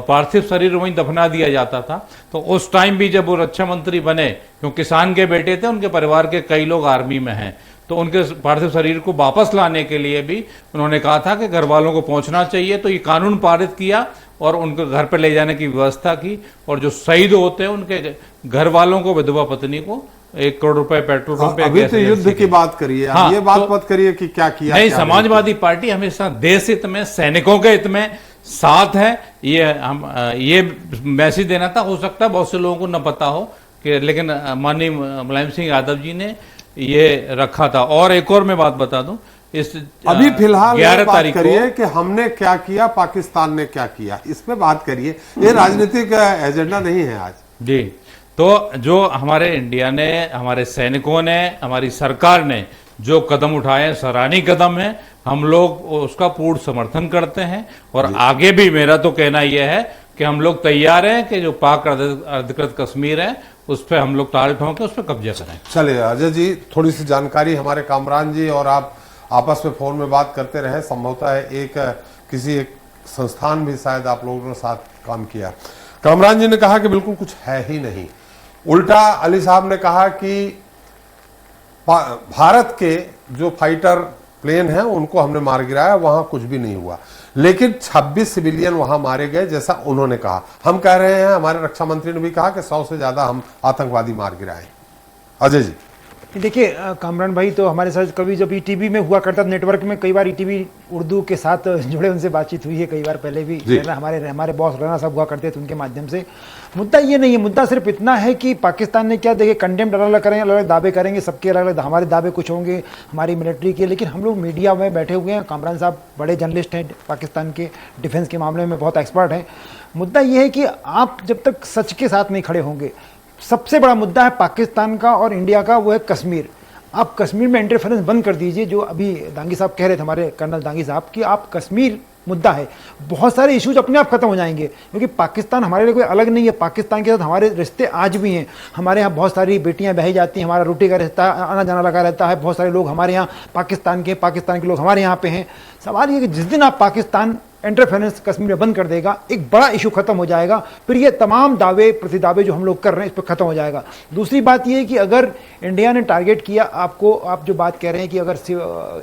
पार्थिव शरीर वहीं दफना दिया जाता था। तो उस टाइम भी जब वो रक्षा मंत्री बने, क्योंकि किसान के बेटे थे, उनके परिवार के कई लोग आर्मी में हैं, तो उनके पार्थिव शरीर को वापस लाने के लिए भी उन्होंने कहा था कि घर वालों को पहुंचना चाहिए। तो ये कानून पारित किया और उनको घर पर ले जाने की व्यवस्था की, और जो शहीद होते हैं उनके घर वालों को, विधवा पत्नी को 1 करोड़ रुपए पेट्रोल पंप पे। अभी तो युद्ध की बात करिए, हाँ, ये बात मत करिए कि क्या किया। नहीं, समाजवादी पार्टी हमेशा देश हित में, सैनिकों के हित में साथ है। ये मैसेज देना था। हो सकता है बहुत से लोगों को न पता हो कि, लेकिन माननीय मुलायम सिंह यादव जी ने ये रखा था। और एक और मैं बात बता दूं, इस अभी फिलहाल 11 बात तारीख करिए कि हमने क्या किया, पाकिस्तान ने क्या किया, इस पे बात करिए। ये राजनीतिक एजेंडा नहीं है आज जी। तो जो हमारे इंडिया ने, हमारे सैनिकों ने, हमारी सरकार ने जो कदम उठाए, सराहनीय कदम है, हम लोग उसका पूर्ण समर्थन करते हैं। और आगे भी मेरा तो कहना यह है कि हम लोग तैयार हैं कि जो पाक अधिकृत कश्मीर है उस पर हम लोग ताल ठोंके उस पर कब्जा करें। चलिए अजय जी, थोड़ी सी जानकारी, हमारे कामरान जी और आप आपस में फोन में बात करते रहे, संभवतः है किसी एक संस्थान में शायद आप लोगों ने साथ काम किया। कामरान जी ने कहा कि बिल्कुल कुछ है ही नहीं। उल्टा अली साहब ने कहा कि भारत के जो फाइटर प्लेन हैं उनको हमने मार गिराया, वहां कुछ भी नहीं हुआ, लेकिन 26 सिविलियन वहां मारे गए जैसा उन्होंने कहा। हम कह रहे हैं, हमारे रक्षा मंत्री ने भी कहा कि 100 से ज्यादा हम आतंकवादी मार गिराए। अजय जी देखिए कामरान भाई तो हमारे साथ कभी जब ईटीवी में हुआ करता नेटवर्क में, कई बार ईटीवी उर्दू के साथ जुड़े, उनसे बातचीत हुई है कई बार पहले भी। हमारे बॉस राणा साहब हुआ करते थे, उनके माध्यम से। मुद्दा ये नहीं है, मुद्दा सिर्फ इतना है कि पाकिस्तान ने क्या, देखिए कंडेम्ड अलग अलग करेंगे, अलग अलग दावे करेंगे, सबके अलग अलग हमारे दावे कुछ होंगे, हमारी मिलिट्री के, लेकिन हम लोग मीडिया में बैठे हुए हैं। कामरान साहब बड़े जर्नलिस्ट हैं, पाकिस्तान के डिफेंस के मामले में बहुत एक्सपर्ट हैं। मुद्दा ये है कि आप जब तक सच के साथ नहीं खड़े होंगे, सबसे बड़ा मुद्दा है पाकिस्तान का और इंडिया का, वो है कश्मीर। आप कश्मीर में इंटरफेरेंस बंद कर दीजिए। जो अभी दांगी साहब कह रहे थे, हमारे कर्नल दांगी साहब, कि आप कश्मीर मुद्दा है, बहुत सारे इश्यूज अपने आप खत्म हो जाएंगे, क्योंकि पाकिस्तान हमारे लिए कोई अलग नहीं है। पाकिस्तान के साथ हमारे रिश्ते आज भी हैं। हमारे यहाँ बहुत सारी बेटियां बही जाती हैं, हमारा रोटी का रिश्ता आना जाना लगा रहता है। बहुत सारे लोग हमारे यहाँ पाकिस्तान के लोग हमारे यहाँ पे हैं। सवाल ये कि जिस दिन आप पाकिस्तान इंटरफेरेंस कश्मीर में बंद कर देगा, एक बड़ा इशू खत्म हो जाएगा। फिर ये तमाम दावे प्रतिदावे जो हम लोग कर रहे हैं, इस पर खत्म हो जाएगा। दूसरी बात ये है कि अगर इंडिया ने टारगेट किया आपको, आप जो बात कह रहे हैं कि अगर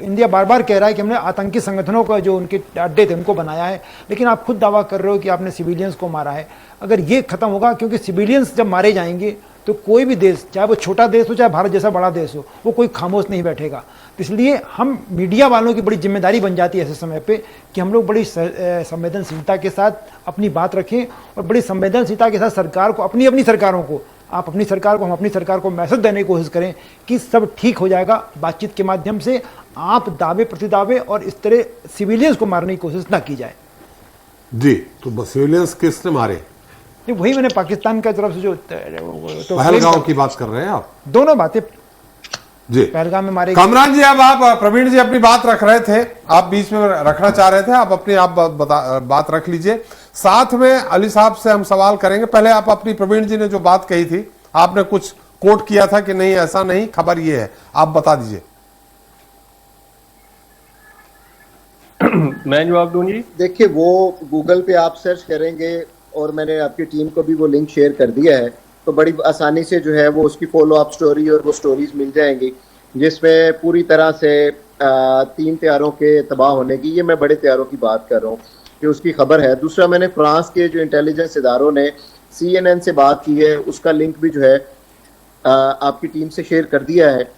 इंडिया बार बार कह रहा है कि हमने आतंकी संगठनों का जो उनके अड्डे थे उनको बनाया है, लेकिन आप खुद दावा कर रहे हो कि आपने सिविलियंस को मारा है। अगर ये खत्म होगा, क्योंकि सिविलियंस जब मारे जाएंगे तो कोई भी देश, चाहे वो छोटा देश हो चाहे भारत जैसा बड़ा देश हो, वो कोई खामोश नहीं बैठेगा। इसलिए हम मीडिया वालों की बड़ी जिम्मेदारी बन जाती है ऐसे समय पे कि हम लोग बड़ी संवेदनशीलता के साथ अपनी बात रखें और बड़ी संवेदनशीलता के साथ सरकार को, अपनी सरकारों को, आप अपनी सरकार को, हम अपनी सरकार को मैसेज देने की कोशिश करें कि सब ठीक हो जाएगा बातचीत के माध्यम से। आप दावे प्रतिदावे और इस तरह सिविलियंस को मारने की कोशिश ना की जाए। जी, तो सिविलियंस किसने मारे? वही मैंने पाकिस्तान की तरफ से जो पहलगांव की बात कर रहे हैं आप? दोनों बातें जी, पहलगाम में मारे। कामरान जी, अब आप, प्रवीण जी अपनी बात रख रहे थे, आप बीच में रखना चाह रहे थे, आप अपनी बात रख लीजिए। साथ में अली साहब से हम सवाल करेंगे। पहले आप अपनी, प्रवीण जी ने जो बात कही थी, आपने कुछ कोट किया था कि नहीं ऐसा नहीं, खबर ये है, आप बता दीजिए। मैं जवाब दूं जी। देखिए, वो गूगल पे आप सर्च करेंगे और मैंने आपकी टीम को भी वो लिंक शेयर कर दिया है, तो बड़ी आसानी से जो है वो उसकी फॉलो अप स्टोरी और वो स्टोरीज मिल जाएंगी, जिसमें पूरी तरह से 3 तैयारों के तबाह होने की, ये मैं बड़े तैयारों की बात कर रहा हूँ, कि उसकी खबर है। दूसरा, मैंने फ्रांस के जो इंटेलिजेंस इदारों ने CNN से बात की है, उसका लिंक भी जो है आपकी टीम से शेयर कर दिया है,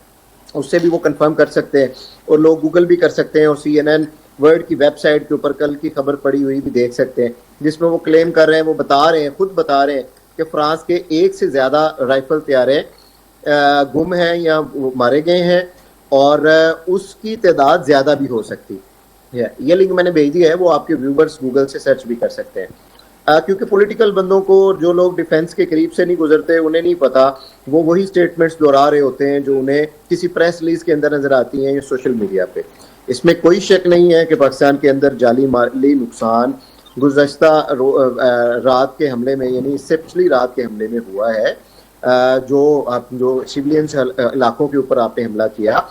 उससे भी वो कंफर्म कर सकते हैं और लोग गूगल भी कर सकते हैं और CNN वर्ल्ड की वेबसाइट के ऊपर कल की खबर पड़ी हुई भी देख सकते हैं, जिसमें वो क्लेम कर रहे हैं, वो बता रहे हैं, खुद बता रहे हैं कि फ्रांस के 1 से ज़्यादा राइफल तैयारे गुम हैं या मारे गए हैं और उसकी तादाद ज़्यादा भी हो सकती है। ये लिंक मैंने भेज दिया है, वो आपके व्यूवर्स गूगल से सर्च भी कर सकते हैं। क्योंकि पॉलिटिकल बंदों को, जो लोग डिफेंस के करीब से नहीं गुजरते, उन्हें नहीं पता, वो वही स्टेटमेंट्स दोहरा रहे होते हैं जो उन्हें किसी प्रेस रिलीज के अंदर नजर आती हैं या सोशल मीडिया पे। इसमें कोई शक नहीं है कि पाकिस्तान के अंदर जाली माली नुकसान गुज़श्ता रात के हमले में, यानी इससे पिछली रात के हमले में हुआ है, जो सिविलियंस इलाकों के ऊपर आपने हमला किया,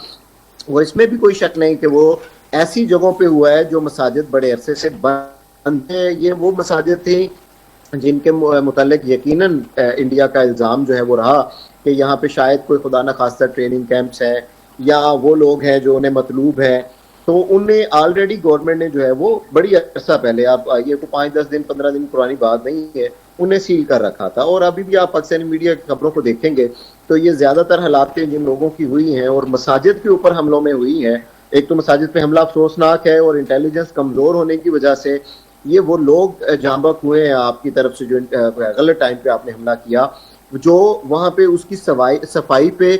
वो इसमें भी कोई शक नहीं कि वो ऐसी जगहों पे हुआ है जो मसाजिद बड़े अरसे से बंद है। ये वो मसाजिद थी जिनके मुतालिक यकीनन इंडिया का इल्ज़ाम जो है वो रहा कि यहाँ पे शायद कोई खुदा न खास्ता ट्रेनिंग कैंप्स हैं या वो लोग हैं जो उन्हें मतलूब है, तो उन्हें ऑलरेडी गवर्नमेंट ने जो है वो बड़ी अरसा पहले, आप ये को 5-10 दिन 15 दिन पुरानी बात नहीं है, उन्हें सील कर रखा था। और अभी भी आप पाकिस्तानी मीडिया की खबरों को देखेंगे तो ये ज्यादातर हालातें जिन लोगों की हुई हैं और मसाजिद के ऊपर हमलों में हुई हैं, एक तो मसाजिद पे हमला अफसोसनाक है और इंटेलिजेंस कमजोर होने की वजह से ये वो लोग जांबक हुए हैं आपकी तरफ से जो गलत टाइम पे आपने हमला किया, जो वहाँ पे उसकी सफाई पे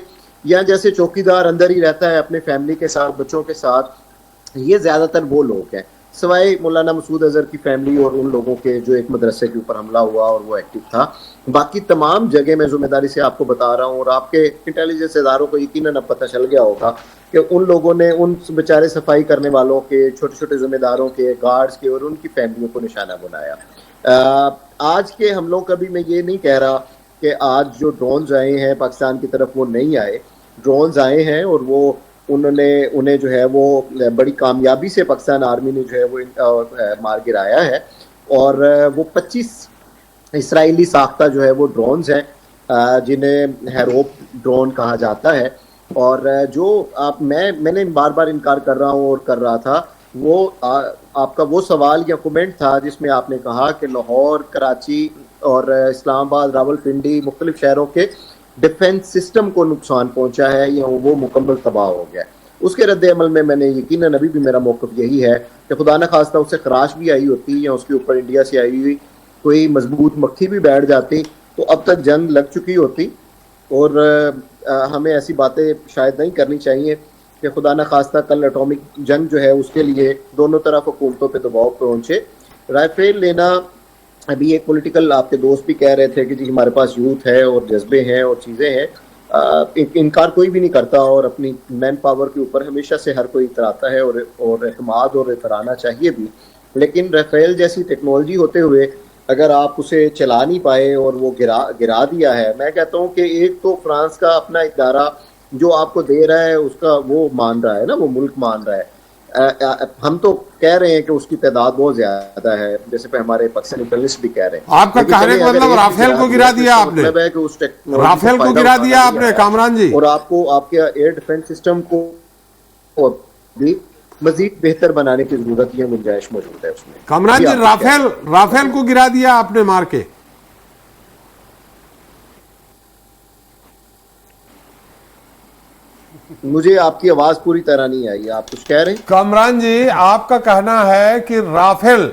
या जैसे चौकीदार अंदर ही रहता है अपने फैमिली के साथ, बच्चों के साथ, ये ज्यादातर वो लोग हैं, सवाए मौलाना मसूद अजहर की फैमिली और उन लोगों के जो एक मदरसे के ऊपर हमला हुआ और वो एक्टिव था। बाकी तमाम जगह मैं जिम्मेदारी से आपको बता रहा हूँ, और आपके इंटेलिजेंस इदारों को यकीनन अब पता चल गया होगा कि उन लोगों ने उन बेचारे सफाई करने वालों के, छोटे छोटे जिम्मेदारों के, गार्ड्स के और उनकी फैमिलियों को निशाना बनाया। आज के हमलों का भी मैं ये नहीं कह रहा कि आज जो ड्रोन्स आए हैं पाकिस्तान की तरफ वो नहीं आए, ड्रोन्स आए हैं और वो उन्हें जो है वो बड़ी कामयाबी से पाकिस्तान आर्मी ने जो है वो मार गिराया है। और वो 25 इसराइली साख्ता जो है वो ड्रोन्स हैं जिन्हें हैरोप ड्रोन कहा जाता है। और जो मैंने बार बार इनकार कर रहा हूँ और कर रहा था, वो आपका वो सवाल या कमेंट था जिसमें आपने कहा कि लाहौर, कराची और इस्लामाबाद, रावलपिंडी, मुख्तलिफ शहरों के डिफेंस सिस्टम को नुकसान पहुंचा है या वो मुकम्मल तबाह हो गया। उसके रद्द अमल में मैंने यकीनन अभी भी मेरा मौक़िफ़ यही है कि खुदा न खास्ता उससे खराश भी आई होती या उसके ऊपर इंडिया से आई हुई कोई मजबूत मक्खी भी बैठ जाती तो अब तक जंग लग चुकी होती। और हमें ऐसी बातें शायद नहीं करनी चाहिए कि खुदा न खास्ता कल एटॉमिक जंग जो है उसके लिए दोनों तरफ हुकूमतों पर दबाव पहुँचे। राइफल लेना, अभी एक पॉलिटिकल आपके दोस्त भी कह रहे थे कि जी हमारे पास यूथ है और जज्बे हैं और चीज़ें हैं, इनकार कोई भी नहीं करता और अपनी मैन पावर के ऊपर हमेशा से हर कोई इतराता है और एतमाद और इतराना चाहिए भी। लेकिन राफेल जैसी टेक्नोलॉजी होते हुए अगर आप उसे चला नहीं पाए और वो गिरा दिया है, मैं कहता हूँ कि एक तो फ्रांस का अपना इदारा जो आपको दे रहा है उसका वो मान रहा है ना, वो मुल्क मान रहा है। हम तो कह रहे हैं कि उसकी तादाद बहुत ज्यादा है, जैसे पे हमारे पाकिस्तानी जर्नलिस्ट भी कह रहे हैं। आपका कहने का मतलब राफेल को गिरा दिया आपने, मतलब है कि उस राफेल को गिरा दिया आपने कामरान जी, और आपको आपके एयर डिफेंस सिस्टम को भी मजीद बेहतर बनाने की जरूरत है, गुंजाइश मौजूद है उसमें। कामरान जी, राफेल को गिरा दिया आपने मार के। मुझे आपकी आवाज पूरी तरह नहीं आई, आप कुछ कह रहे हैं? कामरान जी, आपका कहना है कि राफेल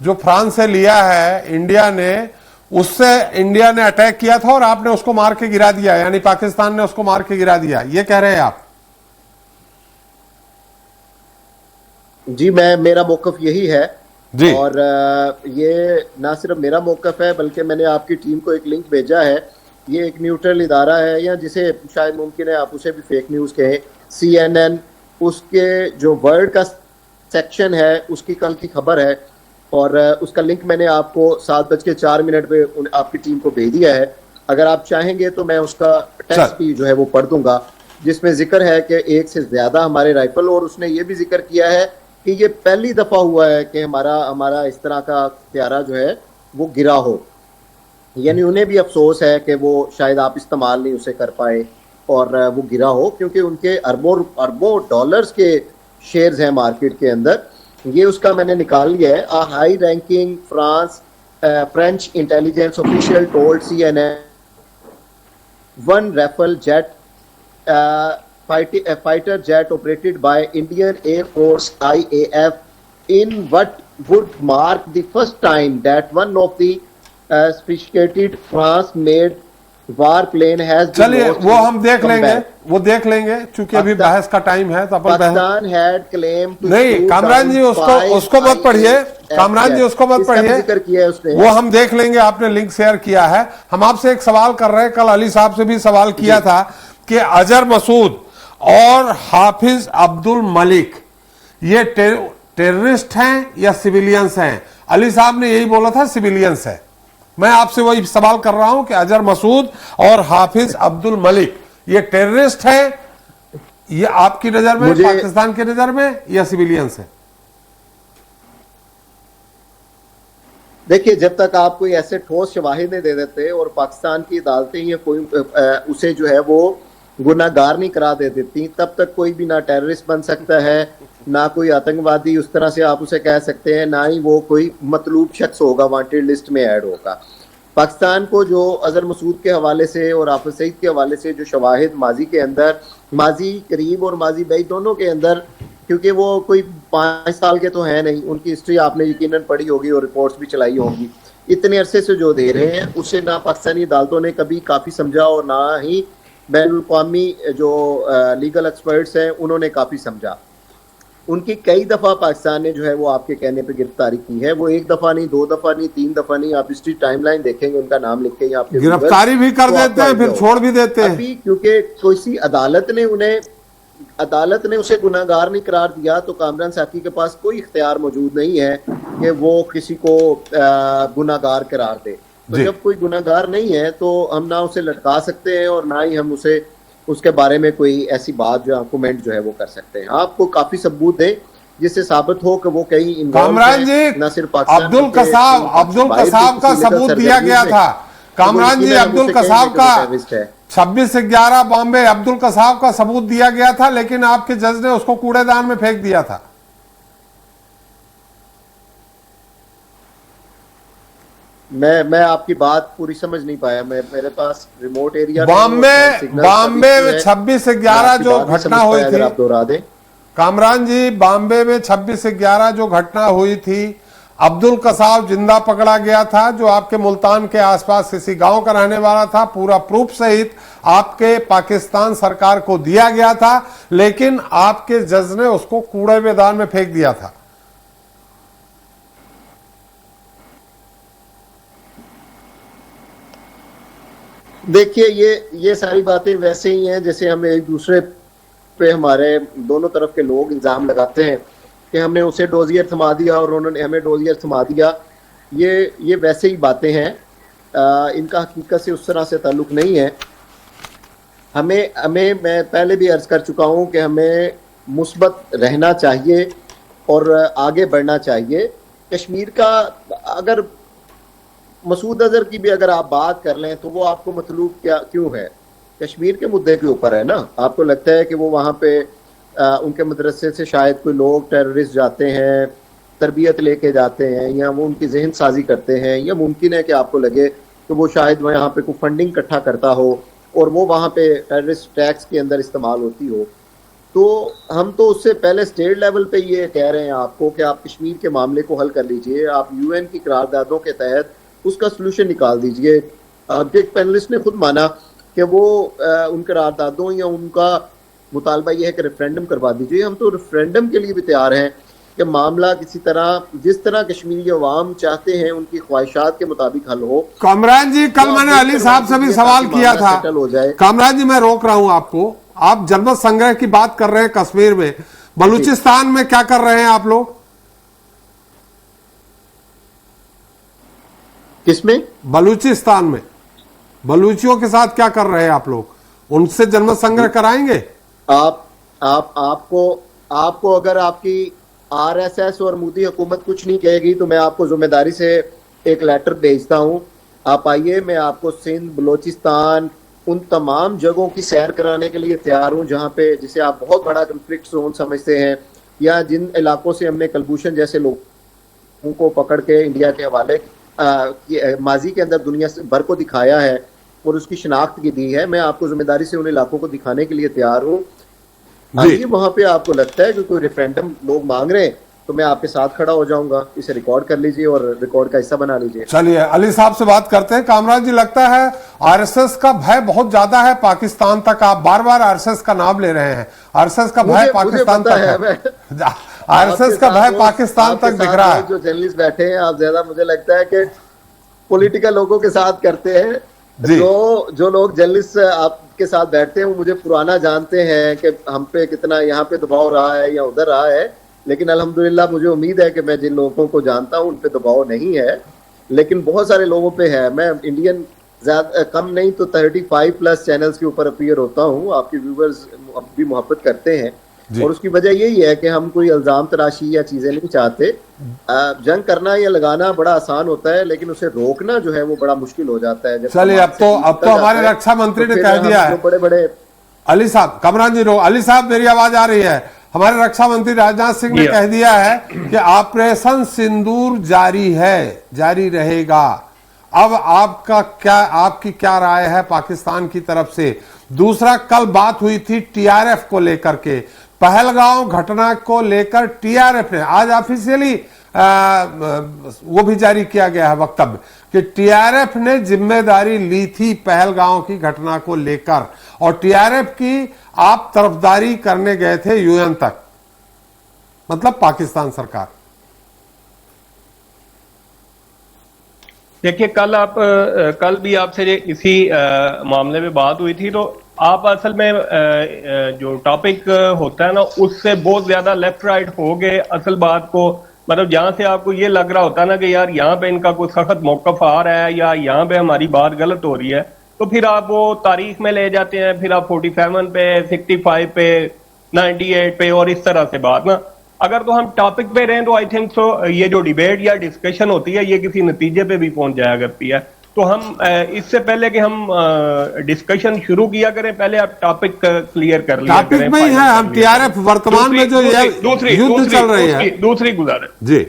जो फ्रांस से लिया है इंडिया ने, उससे इंडिया ने अटैक किया था और आपने उसको मार के गिरा दिया, यानी पाकिस्तान ने उसको मार के गिरा दिया, ये कह रहे हैं आप? जी, मेरा मौक़िफ़ यही है जी। और ये ना सिर्फ मेरा मौक़िफ़ है बल्कि मैंने आपकी टीम को एक लिंक भेजा है। ये एक न्यूट्रल इदारा है, या जिसे शायद मुमकिन है आप उसे भी फेक न्यूज़ कहें, CNN, उसके जो वर्ल्ड का सेक्शन है उसकी कल की खबर है और उसका लिंक मैंने आपको 7:04 पे आपकी टीम को भेज दिया है। अगर आप चाहेंगे तो मैं उसका टेक्स्ट भी जो है वो पढ़ दूंगा, जिसमें जिक्र है कि एक से ज्यादा हमारे राइफल, और उसने ये भी जिक्र किया है कि ये पहली दफा हुआ है कि हमारा इस तरह का हथियारा जो है वो गिरा हो। यानी उन्हें भी अफसोस है कि वो शायद आप इस्तेमाल नहीं उसे कर पाए और वो गिरा हो, क्योंकि उनके अरबों डॉलर्स के शेयर्स हैं मार्केट के अंदर। ये उसका मैंने निकाल लिया है। A high ranking French intelligence official told CNN one Rafale jet fighter jet operated by Indian Air Force IAF in what would mark the first time that one of the sophisticated France-made warplane has been चलिए lost वो हम देख लेंगे चूंकि अभी बहस का time है तो अपन पाकिस्तान had claimed to नहीं, कामरान जी उसको मत पढ़िए, कामरान जी उसको मत पढ़िए, जिक्र किया है उसने, वो हम देख लेंगे। आपने लिंक शेयर किया है। हम आपसे एक सवाल कर रहे हैं, कल अली साहब से भी सवाल किया था कि अजहर मसूद और हाफिज अब्दुल मलिक ये टेररिस्ट हैं या सिविलियंस हैं? अली साहब ने यही बोला था सिविलियंस है। मैं आपसे वही सवाल कर रहा हूं कि अजहर मसूद और हाफिज अब्दुल मलिक ये टेररिस्ट हैं, ये आपकी नजर में, पाकिस्तान की नजर में, या सिविलियंस है? देखिए, जब तक आप कोई ऐसे ठोस शवाहिद नहीं दे देते और पाकिस्तान की अदालतें या कोई उसे जो है वो गुनाहगार नहीं करा दे देती, तब तक कोई भी ना टेररिस्ट बन सकता है, ना कोई आतंकवादी उस तरह से आप उसे कह सकते हैं, ना ही वो कोई मतलूब शख्स होगा, वांटेड लिस्ट में ऐड होगा। पाकिस्तान को जो अजहर मसूद के हवाले से और हाफिज सईद के हवाले से जो शवाहिद माजी के अंदर, माजी करीब और माजी बैद दोनों के अंदर, क्योंकि वो कोई 5 साल के तो हैं नहीं, उनकी हिस्ट्री आपने यकीनन पढ़ी होगी और रिपोर्ट्स भी चलाई होंगी, इतने अरसे से जो दे रहे हैं उसे ना पाकिस्तानी अदालतों ने कभी काफ़ी समझा और ना ही बैनुल अक़वामी जो लीगल एक्सपर्ट्स हैं उन्होंने काफ़ी समझा। उनकी कई दफ़ा पाकिस्तान ने जो है वो आपके कहने पे गिरफ्तारी की है। वो 1 दफ़ा नहीं, 2 दफ़ा नहीं, 3 दफ़ा नहीं, आप हिस्ट्री टाइमलाइन देखेंगे, उनका नाम लिख के आपके गिरफ्तारी भी कर देते हैं फिर छोड़ भी देते हैं। अभी क्योंकि किसी अदालत ने उसे गुनाहगार नहीं करार दिया, तो कामरान साकी के पास कोई इख्तियार मौजूद नहीं है कि वो किसी को गुनाहगार करार दे। तो जब कोई गुनाहगार नहीं है तो हम ना उसे लटका सकते हैं और ना ही हम उसे उसके बारे में कोई ऐसी बात जो कमेंट जो है वो कर सकते हैं। आपको काफी सबूत है जिससे साबित हो कि वो कहीं कामरान जी न सिर्फ अब्दुल कसाब का सबूत दिया गया था। कामरान जी अब्दुल कसाब का 26/11 बॉम्बे अब्दुल कसाब का सबूत दिया गया था, लेकिन आपके जज ने उसको कूड़ेदान में फेंक दिया था। मैं आपकी बात पूरी समझ नहीं पाया। मेरे पास रिमोट एरिया बॉम्बे में 26/11 जो घटना हुई थी, आप दोहरा दें कामरान जी। बॉम्बे में 26/11 जो घटना हुई थी, अब्दुल कसाब जिंदा पकड़ा गया था, जो आपके मुल्तान के आसपास किसी गांव का रहने वाला था। पूरा प्रूफ सहित आपके पाकिस्तान सरकार को दिया गया था, लेकिन आपके जज ने उसको कूड़े मैदान में फेंक दिया था। देखिए ये सारी बातें वैसे ही हैं जैसे हम एक दूसरे पे हमारे दोनों तरफ के लोग इल्जाम लगाते हैं कि हमने उसे डोजियर थमा दिया और उन्होंने हमें डोजियर थमा दिया। ये वैसे ही बातें हैं, इनका हकीकत से उस तरह से ताल्लुक नहीं है। हमें मैं पहले भी अर्ज कर चुका हूं कि हमें मुस्बत रहना चाहिए और आगे बढ़ना चाहिए। कश्मीर का अगर मसूद अजहर की भी अगर आप बात कर लें तो वो आपको मतलूब क्यों है? कश्मीर के मुद्दे के ऊपर है ना। आपको लगता है कि वो वहाँ पे उनके मदरसे से शायद कोई लोग टेररिस्ट जाते हैं, तरबियत लेके जाते हैं, या वो उनकी जहन साजी करते हैं, या मुमकिन है कि आपको लगे कि वो शायद वहाँ पे कोई फंडिंग इकट्ठा करता हो और वो वहाँ पे टेररिस्ट टैक्स के अंदर इस्तेमाल होती हो। तो हम तो उससे पहले स्टेट लेवल पे ये कह रहे हैं आपको कि आप कश्मीर के मामले को हल कर लीजिए, आप UN की करारदादों के तहत उसका सोल्यूशन निकाल दीजिए। एक पैनलिस्ट ने खुद माना कि वो उन करारदादों या उनका मुतालबा ये है कि रेफरेंडम करवा दीजिए। हम तो रेफरेंडम के लिए भी तैयार हैं कि मामला किसी तरह जिस तरह कश्मीरी अवाम चाहते हैं उनकी ख्वाहिशात के मुताबिक हल हो। कामरान जी, कल मैंने अली साहब से भी सवाल किया था। हो जाए। कामरान जी, मैं रोक रहा हूं आपको। आप जनमत संग्रह की बात कर रहे हैं कश्मीर में, बलूचिस्तान में क्या कर रहे हैं आप लोग? किसमें? बलूचिस्तान में बलूचियों के साथ क्या कर रहे हैं आप लोग? उनसे जनमत संग्रह कराएंगे? आपको अगर आपकी RSS और मोदी हुकूमत कुछ नहीं कहेगी तो मैं आपको जिम्मेदारी से एक लेटर भेजता हूं। आप आइए, मैं आपको सिंध, बलूचिस्तान, उन तमाम जगहों की सैर कराने के लिए तैयार हूं जहां पे जिसे आप बहुत बड़ा कन्फ्लिक्ट जोन समझते हैं, या जिन इलाकों से हमने कलभूषण जैसे लोगों को पकड़ के इंडिया के हवाले माजी के अंदर दुनिया भर को दिखाया है और उसकी शिनाख्त की दी है। मैं आपको जिम्मेदारी से उन इलाकों को दिखाने के लिए तैयार हूँ। आइए, वहां पे आपको लगता है कि कोई रेफरेंडम लोग मांग रहे हैं तो मैं आपके साथ खड़ा हो जाऊंगा। इसे रिकॉर्ड कर लीजिए और रिकॉर्ड का हिस्सा बना लीजिए। चलिए, अली साहब से बात करते हैं। कामराज जी, लगता है RSS का भय बहुत ज्यादा है पाकिस्तान तक। आप बार बार RSS का नाम ले रहे हैं। RSS का भय पाकिस्तान तक है। RSS का भय पाकिस्तान तक दिख रहा है। जो जर्नलिस्ट बैठे हैं, आप ज्यादा मुझे लगता है कि पॉलिटिकल लोगों के साथ करते हैं। जो लोग जर्नलिस्ट आपके साथ बैठते हैं वो मुझे पुराना जानते हैं कि हम पे कितना यहाँ पे दबाव रहा है या उधर रहा है, लेकिन अल्हम्दुलिल्लाह मुझे उम्मीद है कि मैं जिन लोगों को जानता हूँ उन पे दबाव नहीं है, लेकिन बहुत सारे लोगों पे है। मैं इंडियन कम नहीं तो 35+ चैनल्स के ऊपर अपीयर होता हूँ। आपके व्यूवर्स भी मोहब्बत करते हैं और उसकी वजह यही है कि हम कोई इल्जाम तराशी या चीजें नहीं चाहते। जंग करना या लगाना बड़ा आसान होता है, लेकिन उसे रोकना जो है वो बड़ा मुश्किल हो जाता है। चलिए, अब तो हमारे रक्षा मंत्री ने कह दिया है। बड़े अली साहब, कमरान जी अली साहब, मेरी आवाज आ रही है? हमारे रक्षा मंत्री राजनाथ सिंह ने कह दिया है कि ऑपरेशन सिंदूर जारी है, जारी रहेगा। अब आपकी क्या राय है पाकिस्तान की तरफ से? दूसरा, कल बात हुई थी TRF को लेकर के, पहलगांव घटना को लेकर TRF ने आज ऑफिशियली वो भी जारी किया गया है वक्तव्य कि टीआरएफ ने जिम्मेदारी ली थी पहलगांव की घटना को लेकर और टीआरएफ की आप तरफदारी करने गए थे यूएन तक, मतलब पाकिस्तान सरकार। देखिए कल भी आपसे इसी मामले में बात हुई थी, तो आप असल में जो टॉपिक होता है ना उससे बहुत ज्यादा लेफ्ट राइट हो गए असल बात को, मतलब जहां से आपको ये लग रहा होता है ना कि यार यहाँ पे इनका कोई सख्त मौकफ आ रहा है या यहाँ पे हमारी बात गलत हो रही है, तो फिर आप वो तारीख में ले जाते हैं, फिर आप 47 पे 65 पे 98 पे और इस तरह से बात ना। अगर तो हम टॉपिक पे रहें तो आई थिंक सो ये जो डिबेट या डिस्कशन होती है ये किसी नतीजे पे भी पहुंच जाया करती है। तो हम इससे पहले कि हम डिस्कशन शुरू किया करें, पहले आप टॉपिक क्लियर कर लिया करें। टॉपिक में ही है हम टीआरएफ वर्तमान में जो युद्ध चल रही है, दूसरी गुजारिश जी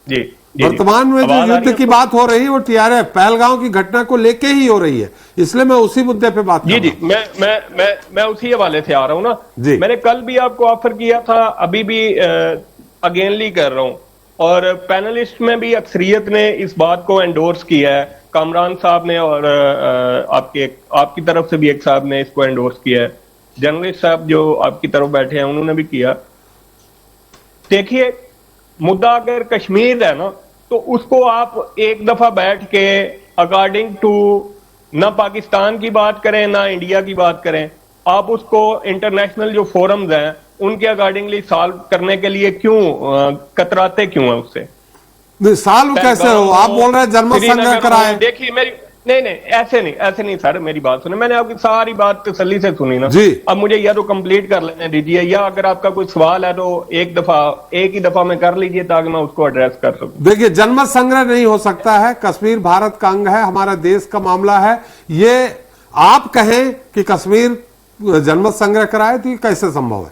जी वर्तमान में जो युद्ध की बात हो रही है वो टीआरएफ पहलगांव की घटना को लेके ही हो रही है, इसलिए मैं उसी मुद्दे पे बात कर रहा हूं। मैं उसी हवाले से आ रहा हूं ना जी। मैंने कल भी आपको ऑफर किया था, अभी भी अगेनली कर रहा हूं, और पैनलिस्ट में भी अक्सरियत ने इस बात को एंडोर्स किया है, कामरान साहब ने और आपकी तरफ से भी एक साहब ने इसको एंडोर्स किया है, जर्नलिस्ट साहब जो आपकी तरफ बैठे हैं उन्होंने भी किया। देखिए मुद्दा अगर कश्मीर है ना तो उसको आप एक दफा बैठ के अकॉर्डिंग टू ना पाकिस्तान की बात करें ना इंडिया की बात करें, आप उसको इंटरनेशनल जो फोरम्स हैं उनके अकॉर्डिंगली सॉल्व करने के लिए क्यों कतराते क्यों है उससे? सॉल्व कैसे हो? आप बोल रहे हैं जनमत संग्रह कराए। देखिए मेरी नहीं ऐसे नहीं सर, मेरी बात सुने, मैंने आपकी सारी बात तसल्ली से सुनी ना जी। अब मुझे या तो कंप्लीट कर लेने दीजिए या अगर आपका कोई सवाल है तो एक ही दफा में कर लीजिए ताकि मैं उसको एड्रेस कर सकूं। देखिए जनमत संग्रह नहीं हो सकता है, कश्मीर भारत का अंग है, हमारा देश का मामला है। ये आप कहें कि कश्मीर जनमत संग्रह कराए तो ये कैसे संभव है?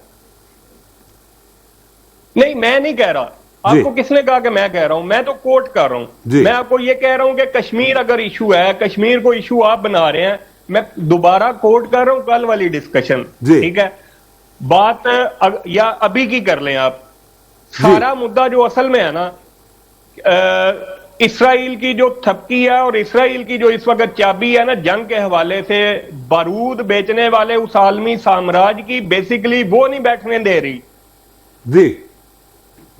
नहीं मैं नहीं कह रहा, आपको किसने कहा कि मैं कह रहा हूं? मैं तो कोट कर रहा हूं। मैं आपको ये कह रहा हूं कि कश्मीर अगर इशू है, कश्मीर को इशू आप बना रहे हैं, मैं दोबारा कोट कर रहा हूं कल वाली डिस्कशन, ठीक है? बात या अभी की कर लें आप, सारा मुद्दा जो असल में है ना इसराइल की जो थपकी है और इसराइल की जो इस वक्त चाबी है ना जंग के हवाले से, बारूद बेचने वाले उस आलमी साम्राज्य की बेसिकली वो नहीं बैठने दे रही जी।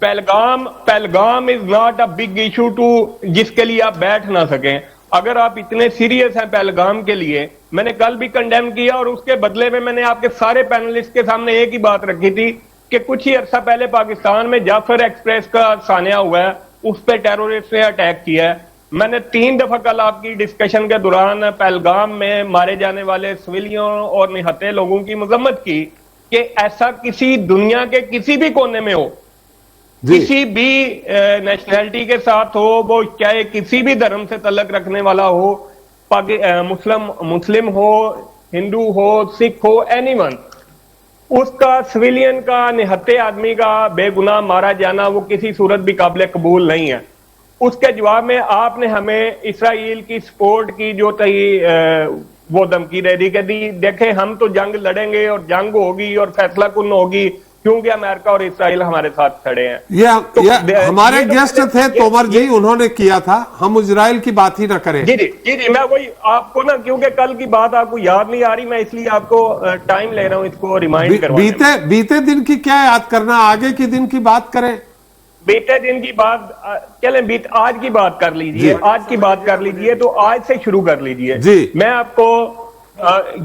Pahalgam is not a big issue to जिसके लिए आप बैठ ना सकें। अगर आप इतने सीरियस हैं पहलगाम के लिए, मैंने कल भी कंडेम किया और उसके बदले में मैंने आपके सारे पैनलिस्ट के सामने एक ही बात रखी थी कि कुछ ही अर्सा पहले पाकिस्तान में जाफर एक्सप्रेस का सानिया हुआ है, उस पर टेररिस्ट ने अटैक किया है। मैंने 3 दफा कल आपकी डिस्कशन के दौरान पहलगाम में मारे जाने वाले सिविलियन और निहत्थे लोगों की मजम्मत की कि ऐसा किसी दुनिया के किसी भी कोने में हो, किसी भी नेशनैलिटी के साथ हो, वो चाहे किसी भी धर्म से तल्लक रखने वाला हो, मुस्लिम हो, हिंदू हो, सिख हो, एनीवन, उसका सिविलियन का निहत्थे आदमी का बेगुनाह मारा जाना वो किसी सूरत भी काबिल कबूल नहीं है। उसके जवाब में आपने हमें इसराइल की सपोर्ट की जो वो धमकी दे दी कि देखें हम तो जंग लड़ेंगे और जंग होगी और फैसला कुन होगी क्योंकि अमेरिका और इसराइल हमारे साथ खड़े हैं। ये हमारे गेस्ट थे तोमर जी, उन्होंने किया था, हम इजराइल की बात ही ना करें। जी मैं वही आपको ना, क्योंकि कल की बात आपको याद नहीं आ रही, मैं इसलिए आपको टाइम ले रहा हूं इसको रिमाइंड करवाने। बीते दिन की क्या याद करना, आगे के दिन की बात करें। बीते दिन की बात चलें, आज की बात कर लीजिए, आज की बात कर लीजिए, तो आज से शुरू कर लीजिए जी। मैं आपको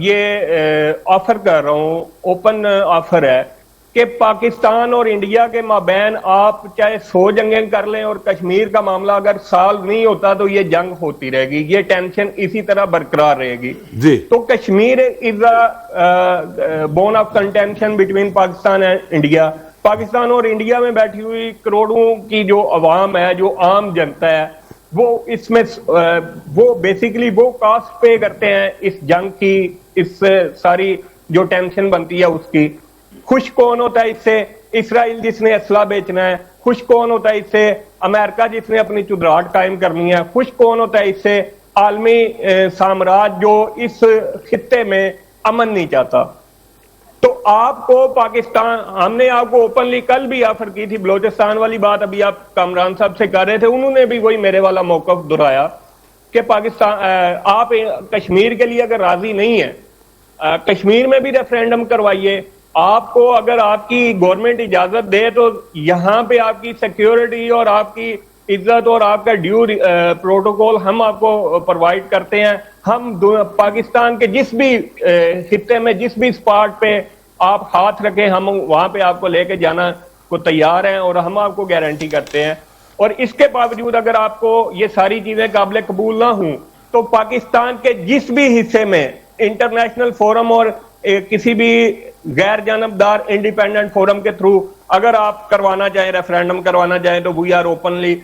ये ऑफर कर रहा हूं, ओपन ऑफर है कि पाकिस्तान और इंडिया के माबैन आप चाहे 100 जंगें कर लें और कश्मीर का मामला अगर सॉल्व नहीं होता तो ये जंग होती रहेगी, ये टेंशन इसी तरह बरकरार रहेगी जी। तो Kashmir is a bone of contention between Pakistan and India. Pakistan और इंडिया में बैठी हुई करोड़ों की जो अवाम है, जो आम जनता है, वो इसमें वो बेसिकली वो कॉस्ट पे करते हैं इस जंग की, इस सारी जो टेंशन बनती है उसकी। खुश कौन होता है इससे? इसराइल जिसने असला बेचना है। खुश कौन होता है इससे? अमेरिका जिसने अपनी चुदराहट कायम करनी है। खुश कौन होता है इससे? आलमी साम्राज्य जो इस खित्ते में अमन नहीं चाहता। तो आपको पाकिस्तान, हमने आपको ओपनली कल भी ऑफर की थी, बलोचिस्तान वाली बात अभी आप कामरान साहब से कर रहे थे, उन्होंने भी वही मेरे वाला मौक़िफ़ दोहराया कि पाकिस्तान, आप कश्मीर के लिए अगर राजी नहीं है, कश्मीर में भी रेफरेंडम करवाइए। आपको अगर आपकी गवर्नमेंट इजाजत दे तो यहाँ पे आपकी सिक्योरिटी और आपकी इज्जत और आपका ड्यू प्रोटोकॉल हम आपको प्रोवाइड करते हैं। हम पाकिस्तान के जिस भी खित्ते में, जिस भी स्पॉट पे आप हाथ रखें, हम वहां पे आपको लेके जाना को तैयार हैं और हम आपको गारंटी करते हैं। और इसके बावजूद अगर आपको ये सारी चीजें काबिल कबूल ना हों तो पाकिस्तान के जिस भी हिस्से में इंटरनेशनल फोरम और किसी भी गैर जानबदार इंडिपेंडेंट फोरम के थ्रू अगर आप करवाना चाहें, रेफरेंडम करवाना चाहें, तो we are openly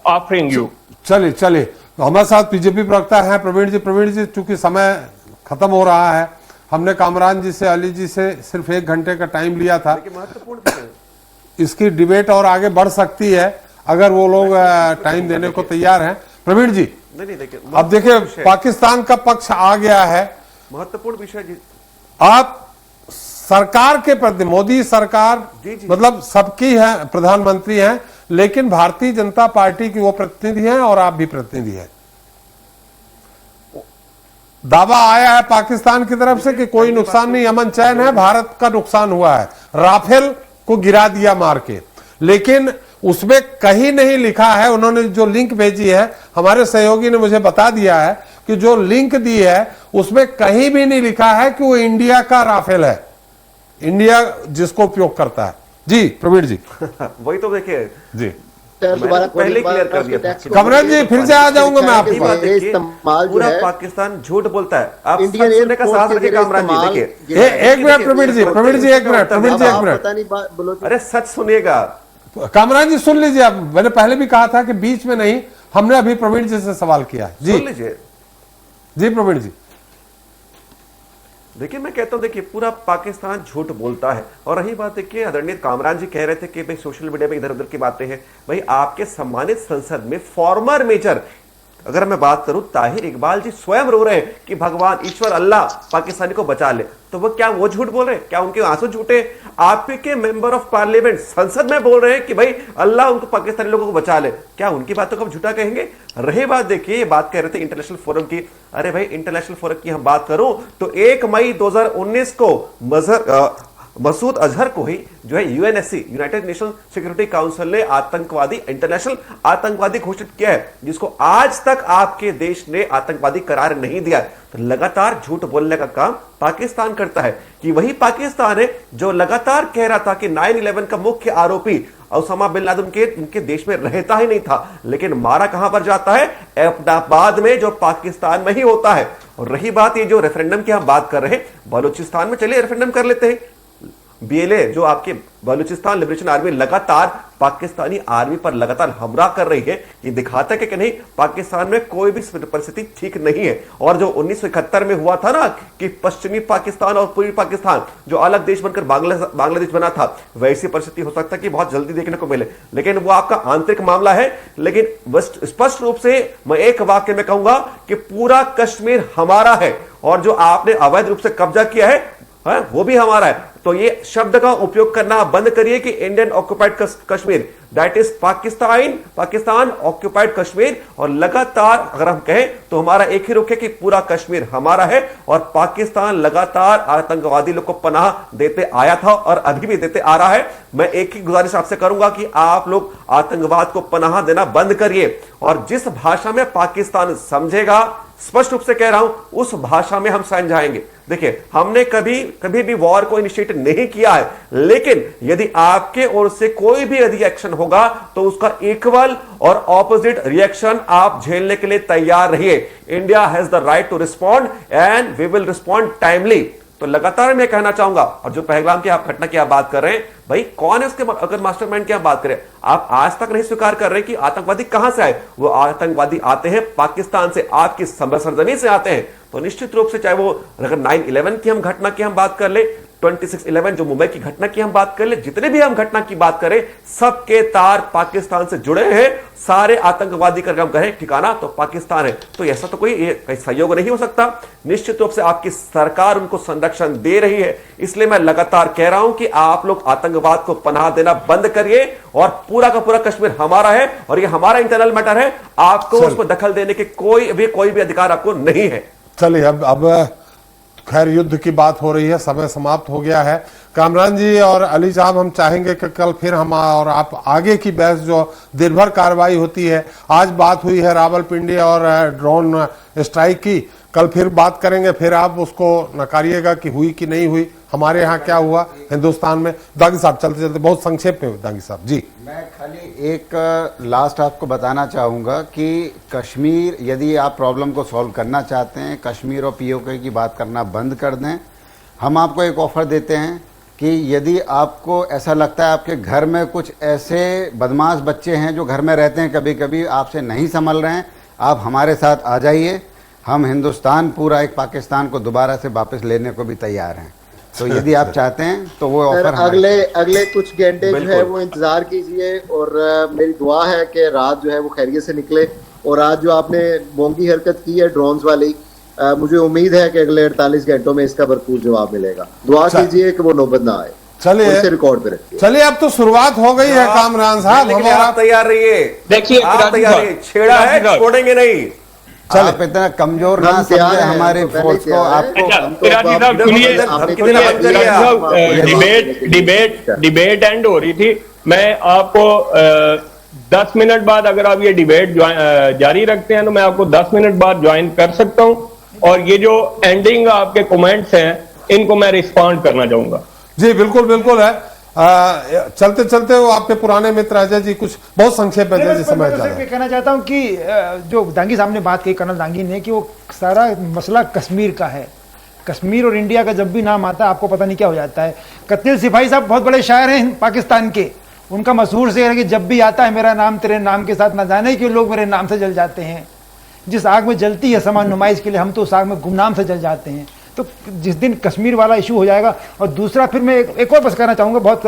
offering you. चलिए चलिए, हमारे साथ बीजेपी प्रवक्ता हैं प्रवीण जी, चूंकि समय खत्म हो रहा है, हमने कामरान जी से, अली जी से सिर्फ 1 घंटे का टाइम लिया था। इसकी डिबेट और आगे बढ़ सकती है अगर वो लोग टाइम देने को तैयार हैं। प्रवीण जी, नहीं देखिए, अब देखिए पाकिस्तान का पक्ष आ गया है, महत्वपूर्ण विषय जी। आप सरकार के प्रति, मोदी सरकार मतलब सबकी है, प्रधानमंत्री हैं, लेकिन भारतीय जनता पार्टी की वो प्रतिनिधि हैं और आप भी प्रतिनिधि हैं। दावा आया है पाकिस्तान की तरफ से कि कोई नुकसान नहीं, अमन चैन है, भारत का नुकसान हुआ है, राफेल को गिरा दिया मार के, लेकिन उसमें कहीं नहीं लिखा है। उन्होंने जो लिंक भेजी है, हमारे सहयोगी ने मुझे बता दिया है कि जो लिंक दी है उसमें कहीं भी नहीं लिखा है कि वो इंडिया का राफेल है, इंडिया जिसको उपयोग करता है। जी प्रवीण जी। वही तो देखिए जी, पहले क्लियर कर दिया। कमरान जी फिर से आ जाऊंगा मैं आपकी बात। पूरा पाकिस्तान झूठ बोलता है, आप सुनने का साहस रखिए कामरान जी। देखिए एक मिनट प्रवीण जी, एक मिनट, अरे सच सुनिएगा कामरान जी, सुन लीजिए। अब मैंने पहले भी कहा था कि बीच में नहीं, हमने अभी प्रवीण जी से सवाल किया। जी सुन लीजिए। जी प्रवीण जी, देखिए मैं कहता हूं, देखिए पूरा पाकिस्तान झूठ बोलता है। और रही बात, देखिए आदरणीय कामरान जी कह रहे थे कि भाई सोशल मीडिया पे इधर उधर की बातें हैं। भाई आपके सम्मानित संसद में फॉर्मर मेजर, अगर मैं बात करूं, ताहिर इकबाल जी स्वयं रो रहे हैं कि भगवान ईश्वर अल्लाह पाकिस्तानी को बचा ले, तो वो क्या वो झूठ बोल रहे हैं? क्या उनके आंसू झूठे? आपके मेंबर ऑफ पार्लियामेंट संसद में बोल रहे हैं कि भाई अल्लाह उनको पाकिस्तानी लोगों को बचा ले, क्या उनकी बातों को हम झूठा कहेंगे? रही बात, देखिए ये बात कह रहे थे इंटरनेशनल फोरम की। अरे भाई इंटरनेशनल फोरम की हम बात करूं तो 1 मई 2019 को मसूद अजहर को ही जो है UNSC, United nation security council ने आतंकवादी, इंटरनेशनल आतंकवादी घोषित किया है, जिसको आज तक आपके देश ने आतंकवादी करार नहीं दिया। तो लगातार झूठ बोलने का काम पाकिस्तान करता है कि वही पाकिस्तान है जो लगातार कह रहा था कि 9/11 का मुख्य आरोपी ओसामा बिन लादेन उनके देश में रहता ही नहीं था, लेकिन मारा कहां पर जाता है? एबटाबाद में, जो पाकिस्तान में ही होता है। और रही बात ये जो रेफरेंडम की हम बात कर रहे हैं, बलूचिस्तान में चलिए रेफरेंडम कर लेते हैं। बीएलए जो आपके बलूचिस्तान लिबरेशन आर्मी लगातार पाकिस्तानी आर्मी पर लगातार हमला कर रही है, ये दिखाता है कि नहीं पाकिस्तान में कोई भी परिस्थिति ठीक नहीं है। और जो 1971 में हुआ था ना कि पश्चिमी पाकिस्तान और पूर्वी पाकिस्तान जो अलग देश बनकर बांग्लादेश बना था, वैसी परिस्थिति हो सकता है कि बहुत जल्दी देखने को मिले, लेकिन वो आपका आंतरिक मामला है। लेकिन स्पष्ट रूप से मैं एक वाक्य में कहूंगा कि पूरा कश्मीर हमारा है, और जो आपने अवैध रूप से कब्जा किया है वो भी हमारा है। तो ये शब्द का उपयोग करना बंद करिए कि Indian occupied Kashmir, that is Pakistan occupied Kashmir. और लगातार अगर हम कहें तो हमारा एक ही रुख है कि पूरा कश्मीर हमारा है, और पाकिस्तान लगातार आतंकवादी लोग को पनाह देते आया था और अभी भी देते आ रहा है। मैं एक ही गुजारिश आपसे करूंगा कि आप लोग आतंकवाद को पनाह देना बंद करिए, और जिस भाषा में पाकिस्तान समझेगा, स्पष्ट रूप से कह रहा हूं, उस भाषा में हम समझाएंगे। देखिए हमने कभी भी वॉर को इनिशिएट नहीं किया है, लेकिन यदि आपके ओर से कोई भी यदि एक्शन होगा तो उसका इक्वल और ऑपोजिट रिएक्शन आप झेलने के लिए तैयार रहिए। India has the right to respond and we will respond timely. तो लगातार मैं कहना चाहूंगा, और जो पहलगाम की आप घटना की आप बात कर रहे हैं, भाई कौन है उसके, अगर मास्टरमाइंड की आप बात करें, आप आज तक नहीं स्वीकार कर रहे कि आतंकवादी कहां से आए। वो आतंकवादी आते हैं पाकिस्तान से, आपकी सरजमी से आते हैं। तो निश्चित रूप से चाहे वो अगर 9/11 की हम घटना की हम बात कर ले, 26/11 जो मुंबई की घटना की हम बात कर ले, जितने भी हम घटना की बात करें, सबके तार पाकिस्तान से जुड़े हैं। सारे आतंकवादी का हम कहें ठिकाना तो पाकिस्तान है। तो ऐसा तो कोई संयोग नहीं हो सकता। निश्चित रूप से आपकी सरकार उनको संरक्षण दे रही है। इसलिए मैं लगातार कह रहा हूं कि आप लोग आतंकवाद को पनाह देना बंद करिए और पूरा का पूरा कश्मीर हमारा है और ये हमारा इंटरनल मैटर है। आपको उसमें दखल देने के कोई भी अधिकार आपको नहीं है। चलिए अब खैर युद्ध की बात हो रही है, समय समाप्त हो गया है। कामरान जी और अली साहब, हम चाहेंगे कि कल फिर हम और आप आगे की बहस जो दिन भर कार्रवाई होती है, आज बात हुई है रावलपिंडी और ड्रोन स्ट्राइक की, कल फिर बात करेंगे, फिर आप उसको नकारिएगा कि हुई कि नहीं हुई, हमारे यहाँ क्या हुआ हिंदुस्तान में। दागी साहब चलते चलते बहुत संक्षेप में दागी साहब जी। मैं खाली एक लास्ट आपको बताना चाहूँगा कि कश्मीर, यदि आप प्रॉब्लम को सॉल्व करना चाहते हैं, कश्मीर और पीओके की बात करना बंद कर दें। हम आपको एक ऑफर देते हैं कि यदि आपको ऐसा लगता है आपके घर में कुछ ऐसे बदमाश बच्चे हैं जो घर में रहते हैं, कभी कभी आपसे नहीं संभल रहे हैं, आप हमारे साथ आ जाइए। हम हिंदुस्तान पूरा एक पाकिस्तान को दोबारा से वापस लेने को भी तैयार हैं। तो यदि आप चाहते हैं तो वो ऑफर अगले कुछ घंटे जो है वो इंतजार कीजिए और मेरी दुआ है कि रात जो है वो खैरियत से निकले। और आज जो आपने बोंगी हरकत की है ड्रोन्स वाली, मुझे उम्मीद है कि अगले 48 घंटों में इसका भरपूर जवाब मिलेगा। दुआ कीजिए कि वो नौबत ना आए। चलिए रिकॉर्ड पे रखिए। चलिए अब तो शुरुआत हो गई है कामरान साहब, हमारा तैयार रहिए। देखिए छेड़ा है, छोड़ेंगे नहीं। आप इतना कमजोर ना समझे हमारे फोर्स को। आपको डिबेट एंड हो रही थी। मैं आपको 10 मिनट बाद, अगर आप ये डिबेट जारी रखते हैं तो मैं आपको 10 मिनट बाद ज्वाइन कर सकता हूं। और ये जो एंडिंग आपके कमेंट्स हैं, इनको मैं रिस्पॉन्ड करना चाहूंगा। जी बिल्कुल बिल्कुल है। चलते चलते वो आपके पुराने मित्र अजय जी कुछ बहुत संक्षेप में जी समझ मैं कहना चाहता हूं कि जो दांगी साहब ने बात कही, कर्नल दांगी ने, कि वो सारा मसला कश्मीर का है। कश्मीर और इंडिया का जब भी नाम आता है आपको पता नहीं क्या हो जाता है। कत्तील सिपाही साहब बहुत बड़े शायर हैं पाकिस्तान के, उनका मशहूर शेर है कि जब भी आता है मेरा नाम तेरे नाम के साथ, ना जाने क्यों लोग मेरे नाम से जल जाते हैं। जिस आग में जलती है समान नुमाइश के लिए, हम तो उस आग में गुमनाम से जल जाते हैं। तो जिस दिन कश्मीर वाला इशू हो जाएगा। और दूसरा फिर मैं एक और बस कहना चाहूँगा, बहुत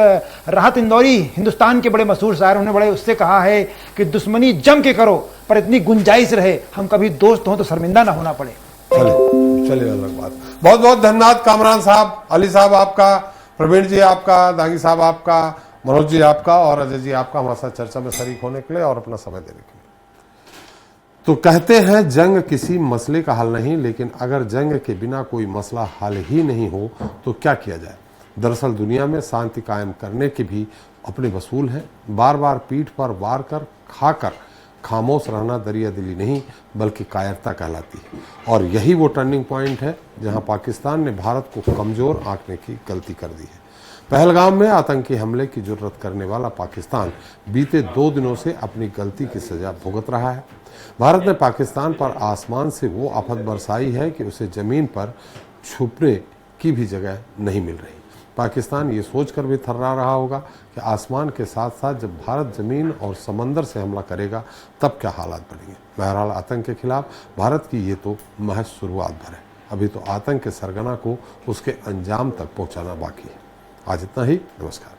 राहत इंदौरी हिंदुस्तान के बड़े मशहूर शायर, उन्होंने बड़े उससे कहा है कि दुश्मनी जम के करो पर इतनी गुंजाइश रहे हम कभी दोस्त हों तो शर्मिंदा ना होना पड़े। चलिए अलग बात। बहुत बहुत धन्यवाद कामरान साहब, अली साहब आपका, प्रवीण जी आपका, दागी साहब आपका, मनोज जी आपका और अजय जी आपका हमारे साथ चर्चा में शरीक होने के लिए और अपना समय देने के लिए। तो कहते हैं जंग किसी मसले का हल नहीं, लेकिन अगर जंग के बिना कोई मसला हल ही नहीं हो तो क्या किया जाए। दरअसल दुनिया में शांति कायम करने के भी अपने वसूल हैं। बार बार पीठ पर वार कर खाकर खामोश रहना दरिया दिली नहीं बल्कि कायरता कहलाती है। और यही वो टर्निंग पॉइंट है जहां पाकिस्तान ने भारत को कमजोर आंकने की गलती कर दी है। पहलगाम में आतंकी हमले की जुर्रत करने वाला पाकिस्तान बीते 2 दिनों से अपनी गलती की सजा भुगत रहा है। भारत ने पाकिस्तान पर आसमान से वो आफत बरसाई है कि उसे जमीन पर छुपने की भी जगह नहीं मिल रही। पाकिस्तान ये सोचकर भी थर्रा रहा होगा कि आसमान के साथ साथ जब भारत जमीन और समंदर से हमला करेगा तब क्या हालात बनेंगे। बहरहाल आतंक के खिलाफ भारत की ये तो महज शुरुआत भर है। अभी तो आतंक के सरगना को उसके अंजाम तक पहुंचाना बाकी है। आज इतना ही, नमस्कार।